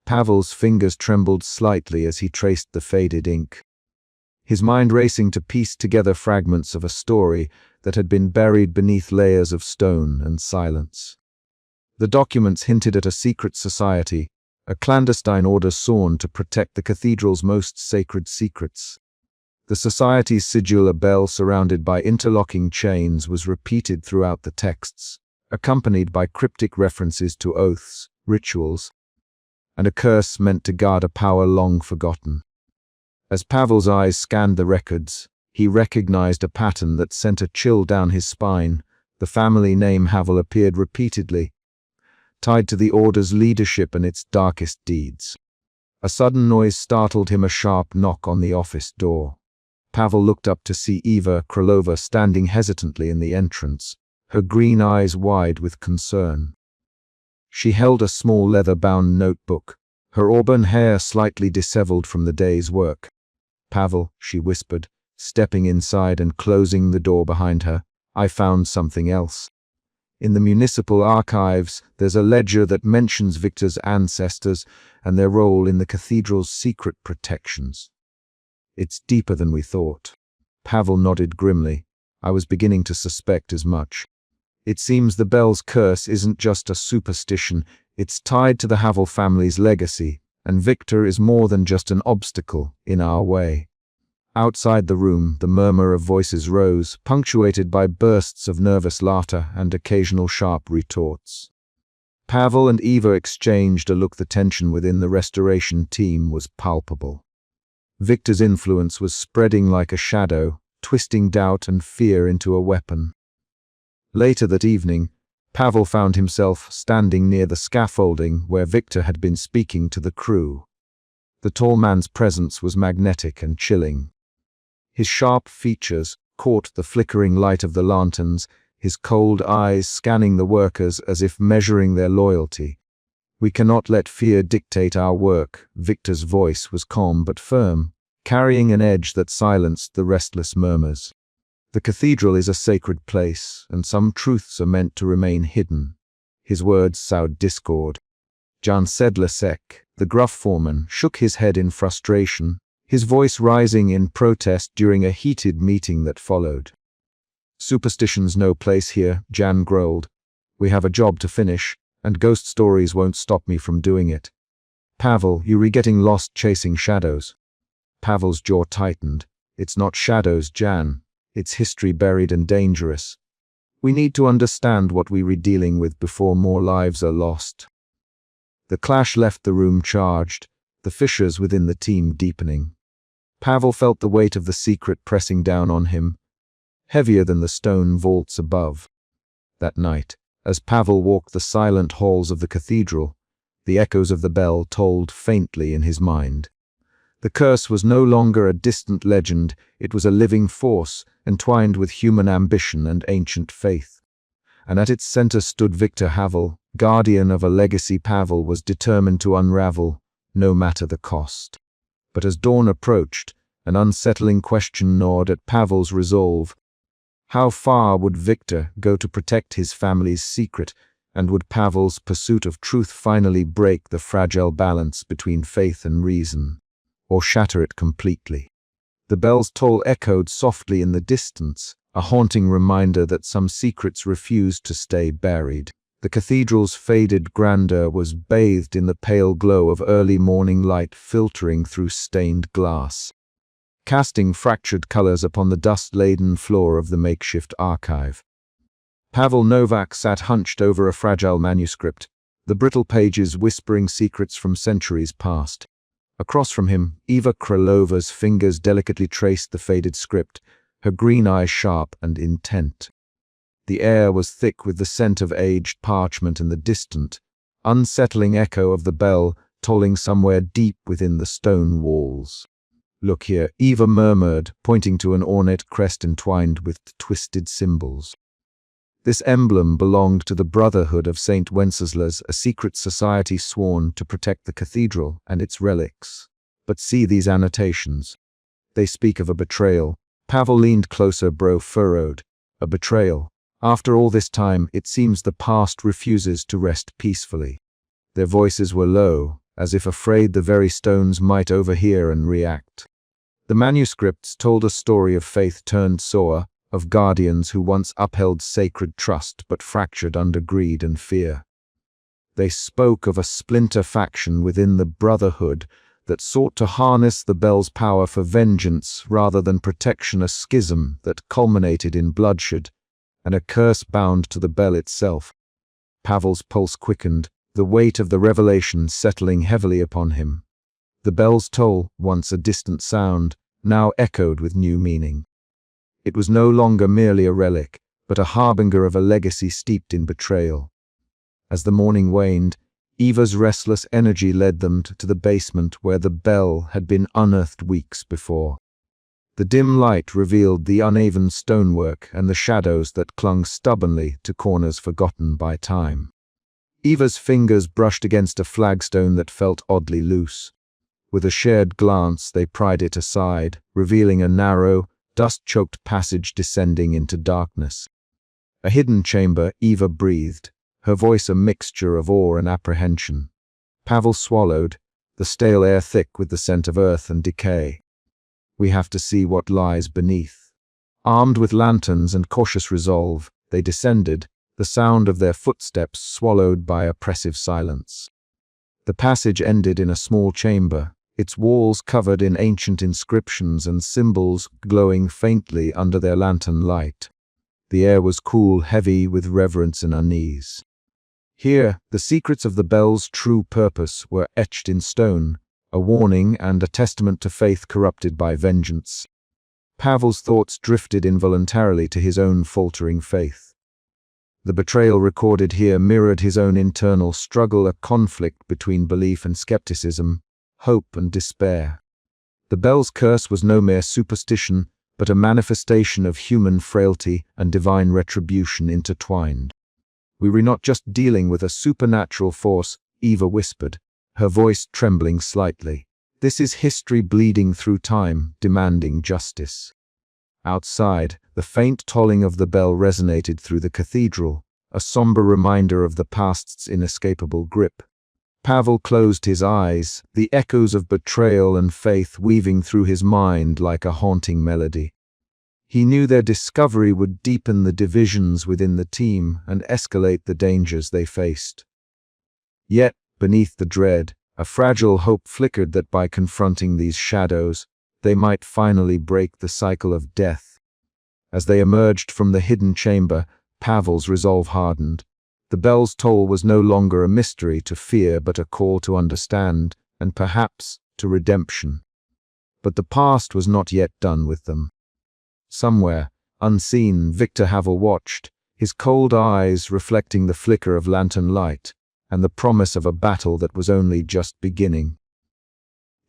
Pavel's fingers trembled slightly as he traced the faded ink, his mind racing to piece together fragments of a story that had been buried beneath layers of stone and silence. The documents hinted at a secret society, a clandestine order sworn to protect the cathedral's most sacred secrets. The society's sigil, a bell surrounded by interlocking chains, was repeated throughout the texts, accompanied by cryptic references to oaths, rituals, and a curse meant to guard a power long forgotten. As Pavel's eyes scanned the records, he recognized a pattern that sent a chill down his spine. The family name Havel appeared repeatedly, tied to the order's leadership and its darkest deeds. A sudden noise startled him, a sharp knock on the office door. Pavel looked up to see Eva Krylova standing hesitantly in the entrance, her green eyes wide with concern. She held a small leather-bound notebook, her auburn hair slightly disheveled from the day's work. "Pavel," she whispered, stepping inside and closing the door behind her, "I found something else. In the municipal archives, there's a ledger that mentions Victor's ancestors and their role in the cathedral's secret protections. It's deeper than we thought." Pavel nodded grimly. "I was beginning to suspect as much. It seems the bell's curse isn't just a superstition, it's tied to the Havel family's legacy, and Victor is more than just an obstacle in our way." Outside the room, the murmur of voices rose, punctuated by bursts of nervous laughter and occasional sharp retorts. Pavel and Eva exchanged a look. The tension within the restoration team was palpable. Victor's influence was spreading like a shadow, twisting doubt and fear into a weapon. Later that evening, Pavel found himself standing near the scaffolding where Victor had been speaking to the crew. The tall man's presence was magnetic and chilling. His sharp features caught the flickering light of the lanterns, his cold eyes scanning the workers as if measuring their loyalty. "We cannot let fear dictate our work." Victor's voice was calm but firm, carrying an edge that silenced the restless murmurs. "The cathedral is a sacred place, and some truths are meant to remain hidden." His words sowed discord. Jan Sedlasek, the gruff foreman, shook his head in frustration, his voice rising in protest during a heated meeting that followed. "Superstition's no place here," Jan growled. "We have a job to finish, and ghost stories won't stop me from doing it." "Pavel, you're getting lost chasing shadows." Pavel's jaw tightened. "It's not shadows, Jan. It's history buried and dangerous. We need to understand what we're dealing with before more lives are lost." The clash left the room charged, the fissures within the team deepening. Pavel felt the weight of the secret pressing down on him, heavier than the stone vaults above. That night, as Pavel walked the silent halls of the cathedral, the echoes of the bell tolled faintly in his mind. The curse was no longer a distant legend, it was a living force, entwined with human ambition and ancient faith. And at its center stood Victor Havel, guardian of a legacy Pavel was determined to unravel, no matter the cost. But as dawn approached, an unsettling question gnawed at Pavel's resolve. How far would Victor go to protect his family's secret, and would Pavel's pursuit of truth finally break the fragile balance between faith and reason, or shatter it completely? The bell's toll echoed softly in the distance, a haunting reminder that some secrets refused to stay buried. The cathedral's faded grandeur was bathed in the pale glow of early morning light filtering through stained glass, casting fractured colors upon the dust-laden floor of the makeshift archive. Pavel Novak sat hunched over a fragile manuscript, the brittle pages whispering secrets from centuries past. Across from him, Eva Kralova's fingers delicately traced the faded script, her green eyes sharp and intent. The air was thick with the scent of aged parchment and the distant, unsettling echo of the bell tolling somewhere deep within the stone walls. "Look here," Eva murmured, pointing to an ornate crest entwined with twisted symbols. This emblem belonged to the Brotherhood of St. Wenceslas, a secret society sworn to protect the cathedral and its relics. But see these annotations. They speak of a betrayal. Pavel leaned closer, brow furrowed. A betrayal. After all this time, it seems the past refuses to rest peacefully. Their voices were low, as if afraid the very stones might overhear and react. The manuscripts told a story of faith turned sower, of guardians who once upheld sacred trust but fractured under greed and fear. They spoke of a splinter faction within the Brotherhood that sought to harness the bell's power for vengeance rather than protection, a schism that culminated in bloodshed, and a curse bound to the bell itself. Pavel's pulse quickened, the weight of the revelation settling heavily upon him. The bell's toll, once a distant sound, now echoed with new meaning. It was no longer merely a relic, but a harbinger of a legacy steeped in betrayal. As the morning waned, Eva's restless energy led them to the basement where the bell had been unearthed weeks before. The dim light revealed the uneven stonework and the shadows that clung stubbornly to corners forgotten by time. Eva's fingers brushed against a flagstone that felt oddly loose. With a shared glance, they pried it aside, revealing a narrow, dust-choked passage descending into darkness. A hidden chamber, Eva breathed, her voice a mixture of awe and apprehension. Pavel swallowed, the stale air thick with the scent of earth and decay. We have to see what lies beneath. Armed with lanterns and cautious resolve, they descended, the sound of their footsteps swallowed by oppressive silence. The passage ended in a small chamber, its walls covered in ancient inscriptions and symbols glowing faintly under their lantern light. The air was cool, heavy with reverence and unease. Here, the secrets of the bell's true purpose were etched in stone, a warning and a testament to faith corrupted by vengeance. Pavel's thoughts drifted involuntarily to his own faltering faith. The betrayal recorded here mirrored his own internal struggle, a conflict between belief and skepticism, hope and despair. The bell's curse was no mere superstition, but a manifestation of human frailty and divine retribution intertwined. "We were not just dealing with a supernatural force," Eva whispered, her voice trembling slightly. "This is history bleeding through time, demanding justice." Outside, the faint tolling of the bell resonated through the cathedral, a somber reminder of the past's inescapable grip. Pavel closed his eyes, the echoes of betrayal and faith weaving through his mind like a haunting melody. He knew their discovery would deepen the divisions within the team and escalate the dangers they faced. Yet, beneath the dread, a fragile hope flickered that by confronting these shadows, they might finally break the cycle of death. As they emerged from the hidden chamber, Pavel's resolve hardened. The bell's toll was no longer a mystery to fear but a call to understand, and perhaps to redemption. But the past was not yet done with them. Somewhere, unseen, Victor Havel watched, his cold eyes reflecting the flicker of lantern light and the promise of a battle that was only just beginning.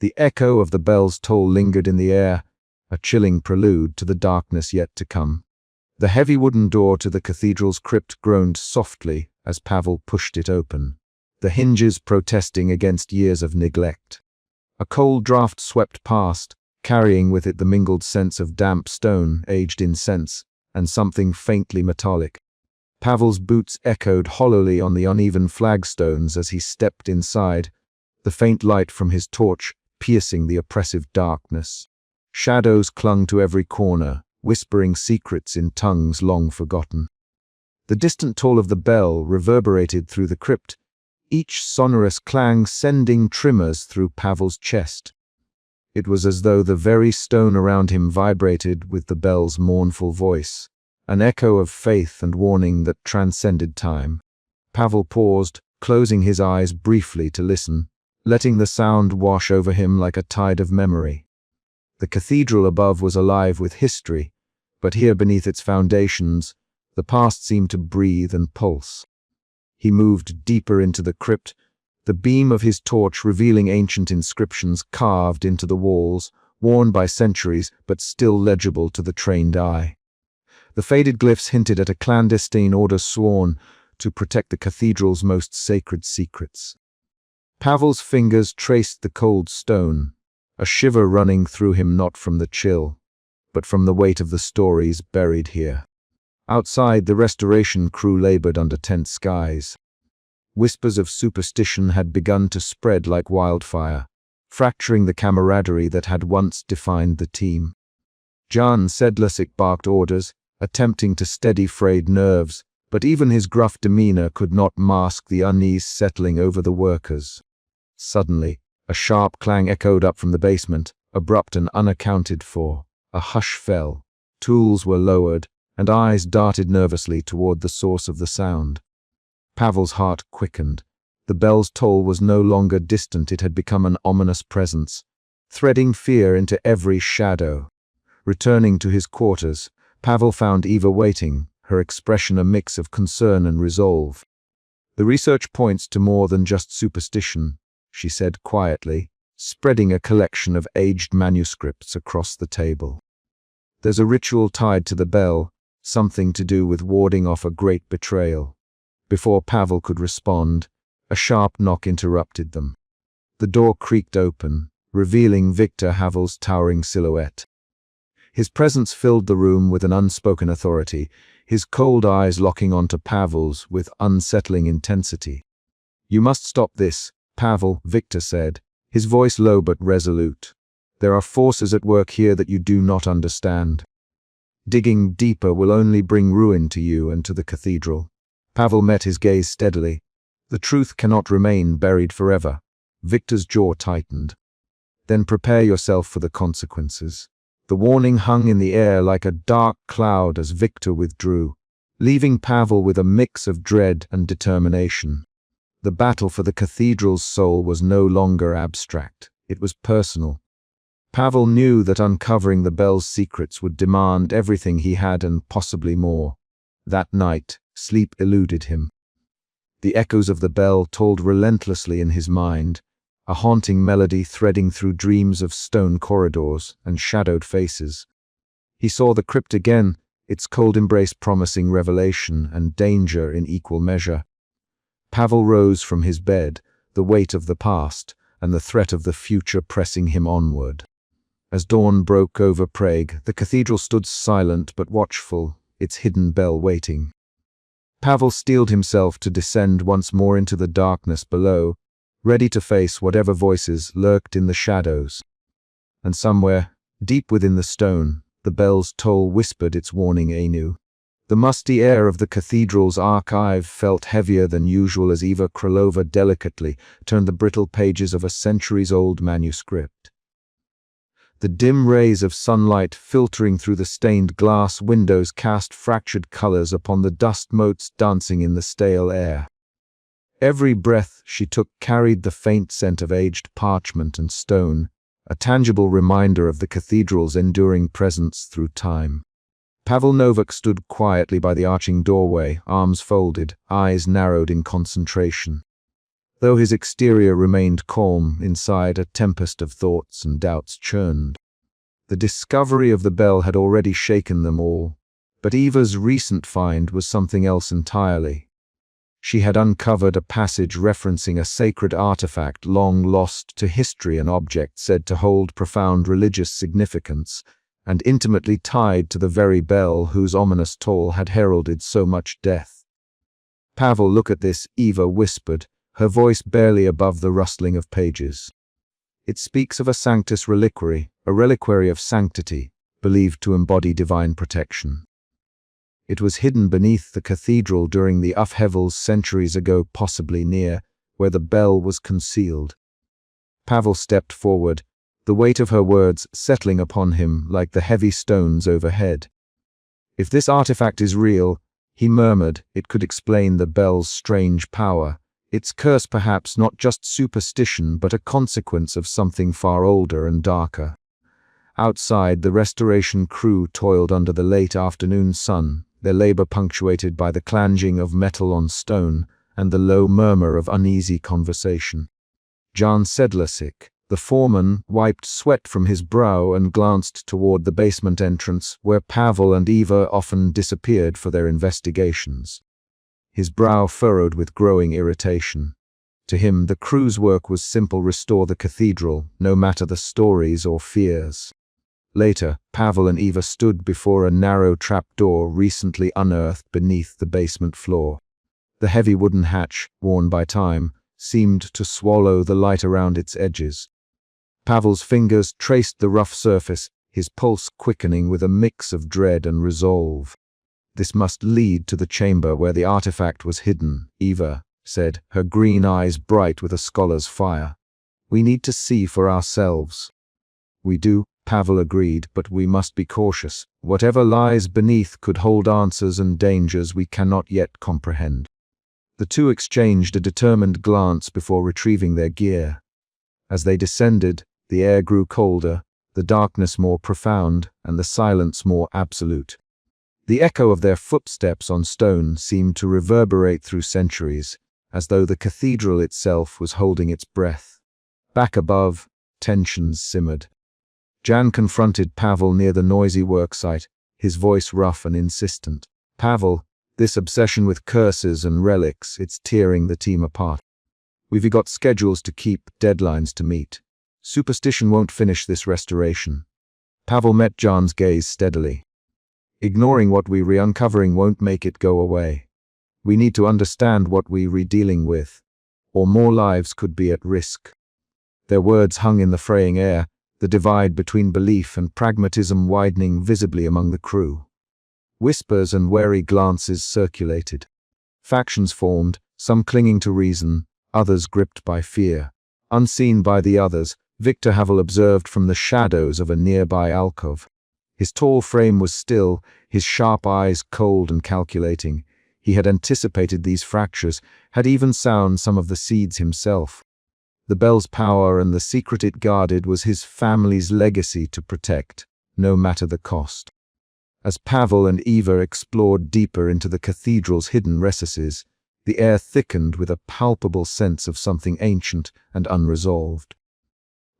The echo of the bell's toll lingered in the air, a chilling prelude to the darkness yet to come. The heavy wooden door to the cathedral's crypt groaned softly as Pavel pushed it open, the hinges protesting against years of neglect. A cold draught swept past, carrying with it the mingled scents of damp stone, aged incense, and something faintly metallic. Pavel's boots echoed hollowly on the uneven flagstones as he stepped inside, the faint light from his torch piercing the oppressive darkness. Shadows clung to every corner, whispering secrets in tongues long forgotten. The distant toll of the bell reverberated through the crypt, each sonorous clang sending tremors through Pavel's chest. It was as though the very stone around him vibrated with the bell's mournful voice, an echo of faith and warning that transcended time. Pavel paused, closing his eyes briefly to listen, letting the sound wash over him like a tide of memory. The cathedral above was alive with history, but here beneath its foundations, the past seemed to breathe and pulse. He moved deeper into the crypt, the beam of his torch revealing ancient inscriptions carved into the walls, worn by centuries but still legible to the trained eye. The faded glyphs hinted at a clandestine order sworn to protect the cathedral's most sacred secrets. Pavel's fingers traced the cold stone, a shiver running through him not from the chill, but from the weight of the stories buried here. Outside, the restoration crew labored under tense skies. Whispers of superstition had begun to spread like wildfire, fracturing the camaraderie that had once defined the team. Jan Sedlacek barked orders, attempting to steady frayed nerves, but even his gruff demeanor could not mask the unease settling over the workers. Suddenly, a sharp clang echoed up from the basement, abrupt and unaccounted for. A hush fell, tools were lowered, and eyes darted nervously toward the source of the sound. Pavel's heart quickened. The bell's toll was no longer distant, it had become an ominous presence, threading fear into every shadow. Returning to his quarters, Pavel found Eva waiting, her expression a mix of concern and resolve. "The research points to more than just superstition," she said quietly, spreading a collection of aged manuscripts across the table. "There's a ritual tied to the bell, something to do with warding off a great betrayal. Before Pavel could respond, a sharp knock interrupted them. The door creaked open, revealing Victor Havel's towering silhouette. His presence filled the room with an unspoken authority, his cold eyes locking onto Pavel's with unsettling intensity. "You must stop this, Pavel," Victor said, his voice low but resolute. "There are forces at work here that you do not understand. Digging deeper will only bring ruin to you and to the cathedral." Pavel met his gaze steadily. "The truth cannot remain buried forever." Victor's jaw tightened. "Then prepare yourself for the consequences." The warning hung in the air like a dark cloud as Victor withdrew, leaving Pavel with a mix of dread and determination. The battle for the cathedral's soul was no longer abstract. It was personal. Pavel knew that uncovering the bell's secrets would demand everything he had and possibly more. That night, sleep eluded him. The echoes of the bell tolled relentlessly in his mind, a haunting melody threading through dreams of stone corridors and shadowed faces. He saw the crypt again, its cold embrace promising revelation and danger in equal measure. Pavel rose from his bed, the weight of the past and the threat of the future pressing him onward. As dawn broke over Prague, the cathedral stood silent but watchful, its hidden bell waiting. Pavel steeled himself to descend once more into the darkness below, ready to face whatever voices lurked in the shadows. And somewhere, deep within the stone, the bell's toll whispered its warning anew. The musty air of the cathedral's archive felt heavier than usual as Eva Krylova delicately turned the brittle pages of a centuries-old manuscript. The dim rays of sunlight filtering through the stained glass windows cast fractured colors upon the dust motes dancing in the stale air. Every breath she took carried the faint scent of aged parchment and stone, a tangible reminder of the cathedral's enduring presence through time. Pavel Novak stood quietly by the arching doorway, arms folded, eyes narrowed in concentration. Though his exterior remained calm, inside a tempest of thoughts and doubts churned. The discovery of the bell had already shaken them all, but Eva's recent find was something else entirely. She had uncovered a passage referencing a sacred artifact long lost to history, an object said to hold profound religious significance, and intimately tied to the very bell whose ominous toll had heralded so much death. "Pavel, look at this," Eva whispered, her voice barely above the rustling of pages. "It speaks of a sanctus reliquary, a reliquary of sanctity, believed to embody divine protection. It was hidden beneath the cathedral during the upheavals centuries ago, possibly near where the bell was concealed." Pavel stepped forward, the weight of her words settling upon him like the heavy stones overhead. "If this artifact is real," he murmured, "it could explain the bell's strange power. Its curse perhaps not just superstition but a consequence of something far older and darker." Outside, the restoration crew toiled under the late afternoon sun, their labor punctuated by the clanging of metal on stone and the low murmur of uneasy conversation. Jan Sedlacek, the foreman, wiped sweat from his brow and glanced toward the basement entrance where Pavel and Eva often disappeared for their investigations. His brow furrowed with growing irritation. To him, the crew's work was simple: restore the cathedral, no matter the stories or fears. Later, Pavel and Eva stood before a narrow trapdoor recently unearthed beneath the basement floor. The heavy wooden hatch, worn by time, seemed to swallow the light around its edges. Pavel's fingers traced the rough surface, his pulse quickening with a mix of dread and resolve. "This must lead to the chamber where the artifact was hidden," Eva said, her green eyes bright with a scholar's fire. "We need to see for ourselves." "We do," Pavel agreed, "but we must be cautious. Whatever lies beneath could hold answers and dangers we cannot yet comprehend." The two exchanged a determined glance before retrieving their gear. As they descended, the air grew colder, the darkness more profound, and the silence more absolute. The echo of their footsteps on stone seemed to reverberate through centuries, as though the cathedral itself was holding its breath. Back above, tensions simmered. Jan confronted Pavel near the noisy worksite, his voice rough and insistent. "Pavel, This obsession with curses and relics, it's tearing the team apart. We've got schedules to keep, deadlines to meet. Superstition won't finish this restoration. Pavel met John's gaze steadily. Ignoring what we uncovering won't make it go away. We need to understand what we're dealing with, or more lives could be at risk. Their words hung in the fraying air, the divide between belief and pragmatism widening visibly among the crew. Whispers and wary glances circulated. Factions formed, some clinging to reason, others gripped by fear. Unseen by the others, Victor Havel observed from the shadows of a nearby alcove. His tall frame was still, his sharp eyes cold and calculating. He had anticipated these fractures, had even sown some of the seeds himself. The bell's power and the secret it guarded was his family's legacy to protect, no matter the cost. As Pavel and Eva explored deeper into the cathedral's hidden recesses, the air thickened with a palpable sense of something ancient and unresolved.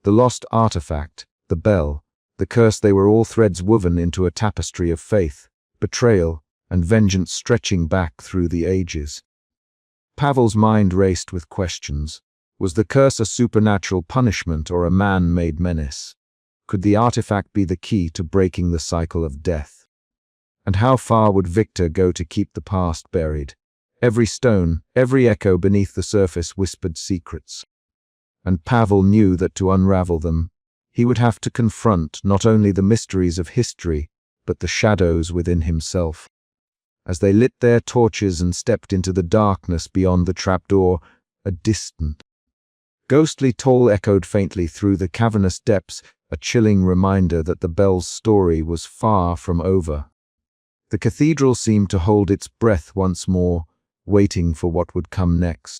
The lost artifact, the bell, the curse, they were all threads woven into a tapestry of faith, betrayal, and vengeance stretching back through the ages. Pavel's mind raced with questions. Was the curse a supernatural punishment or a man-made menace? Could the artifact be the key to breaking the cycle of death? And how far would Victor go to keep the past buried? Every stone, every echo beneath the surface whispered secrets. And Pavel knew that to unravel them, he would have to confront not only the mysteries of history, but the shadows within himself. As they lit their torches and stepped into the darkness beyond the trapdoor, a distant, ghostly toll echoed faintly through the cavernous depths, a chilling reminder that the bell's story was far from over. The cathedral seemed to hold its breath once more, waiting for what would come next.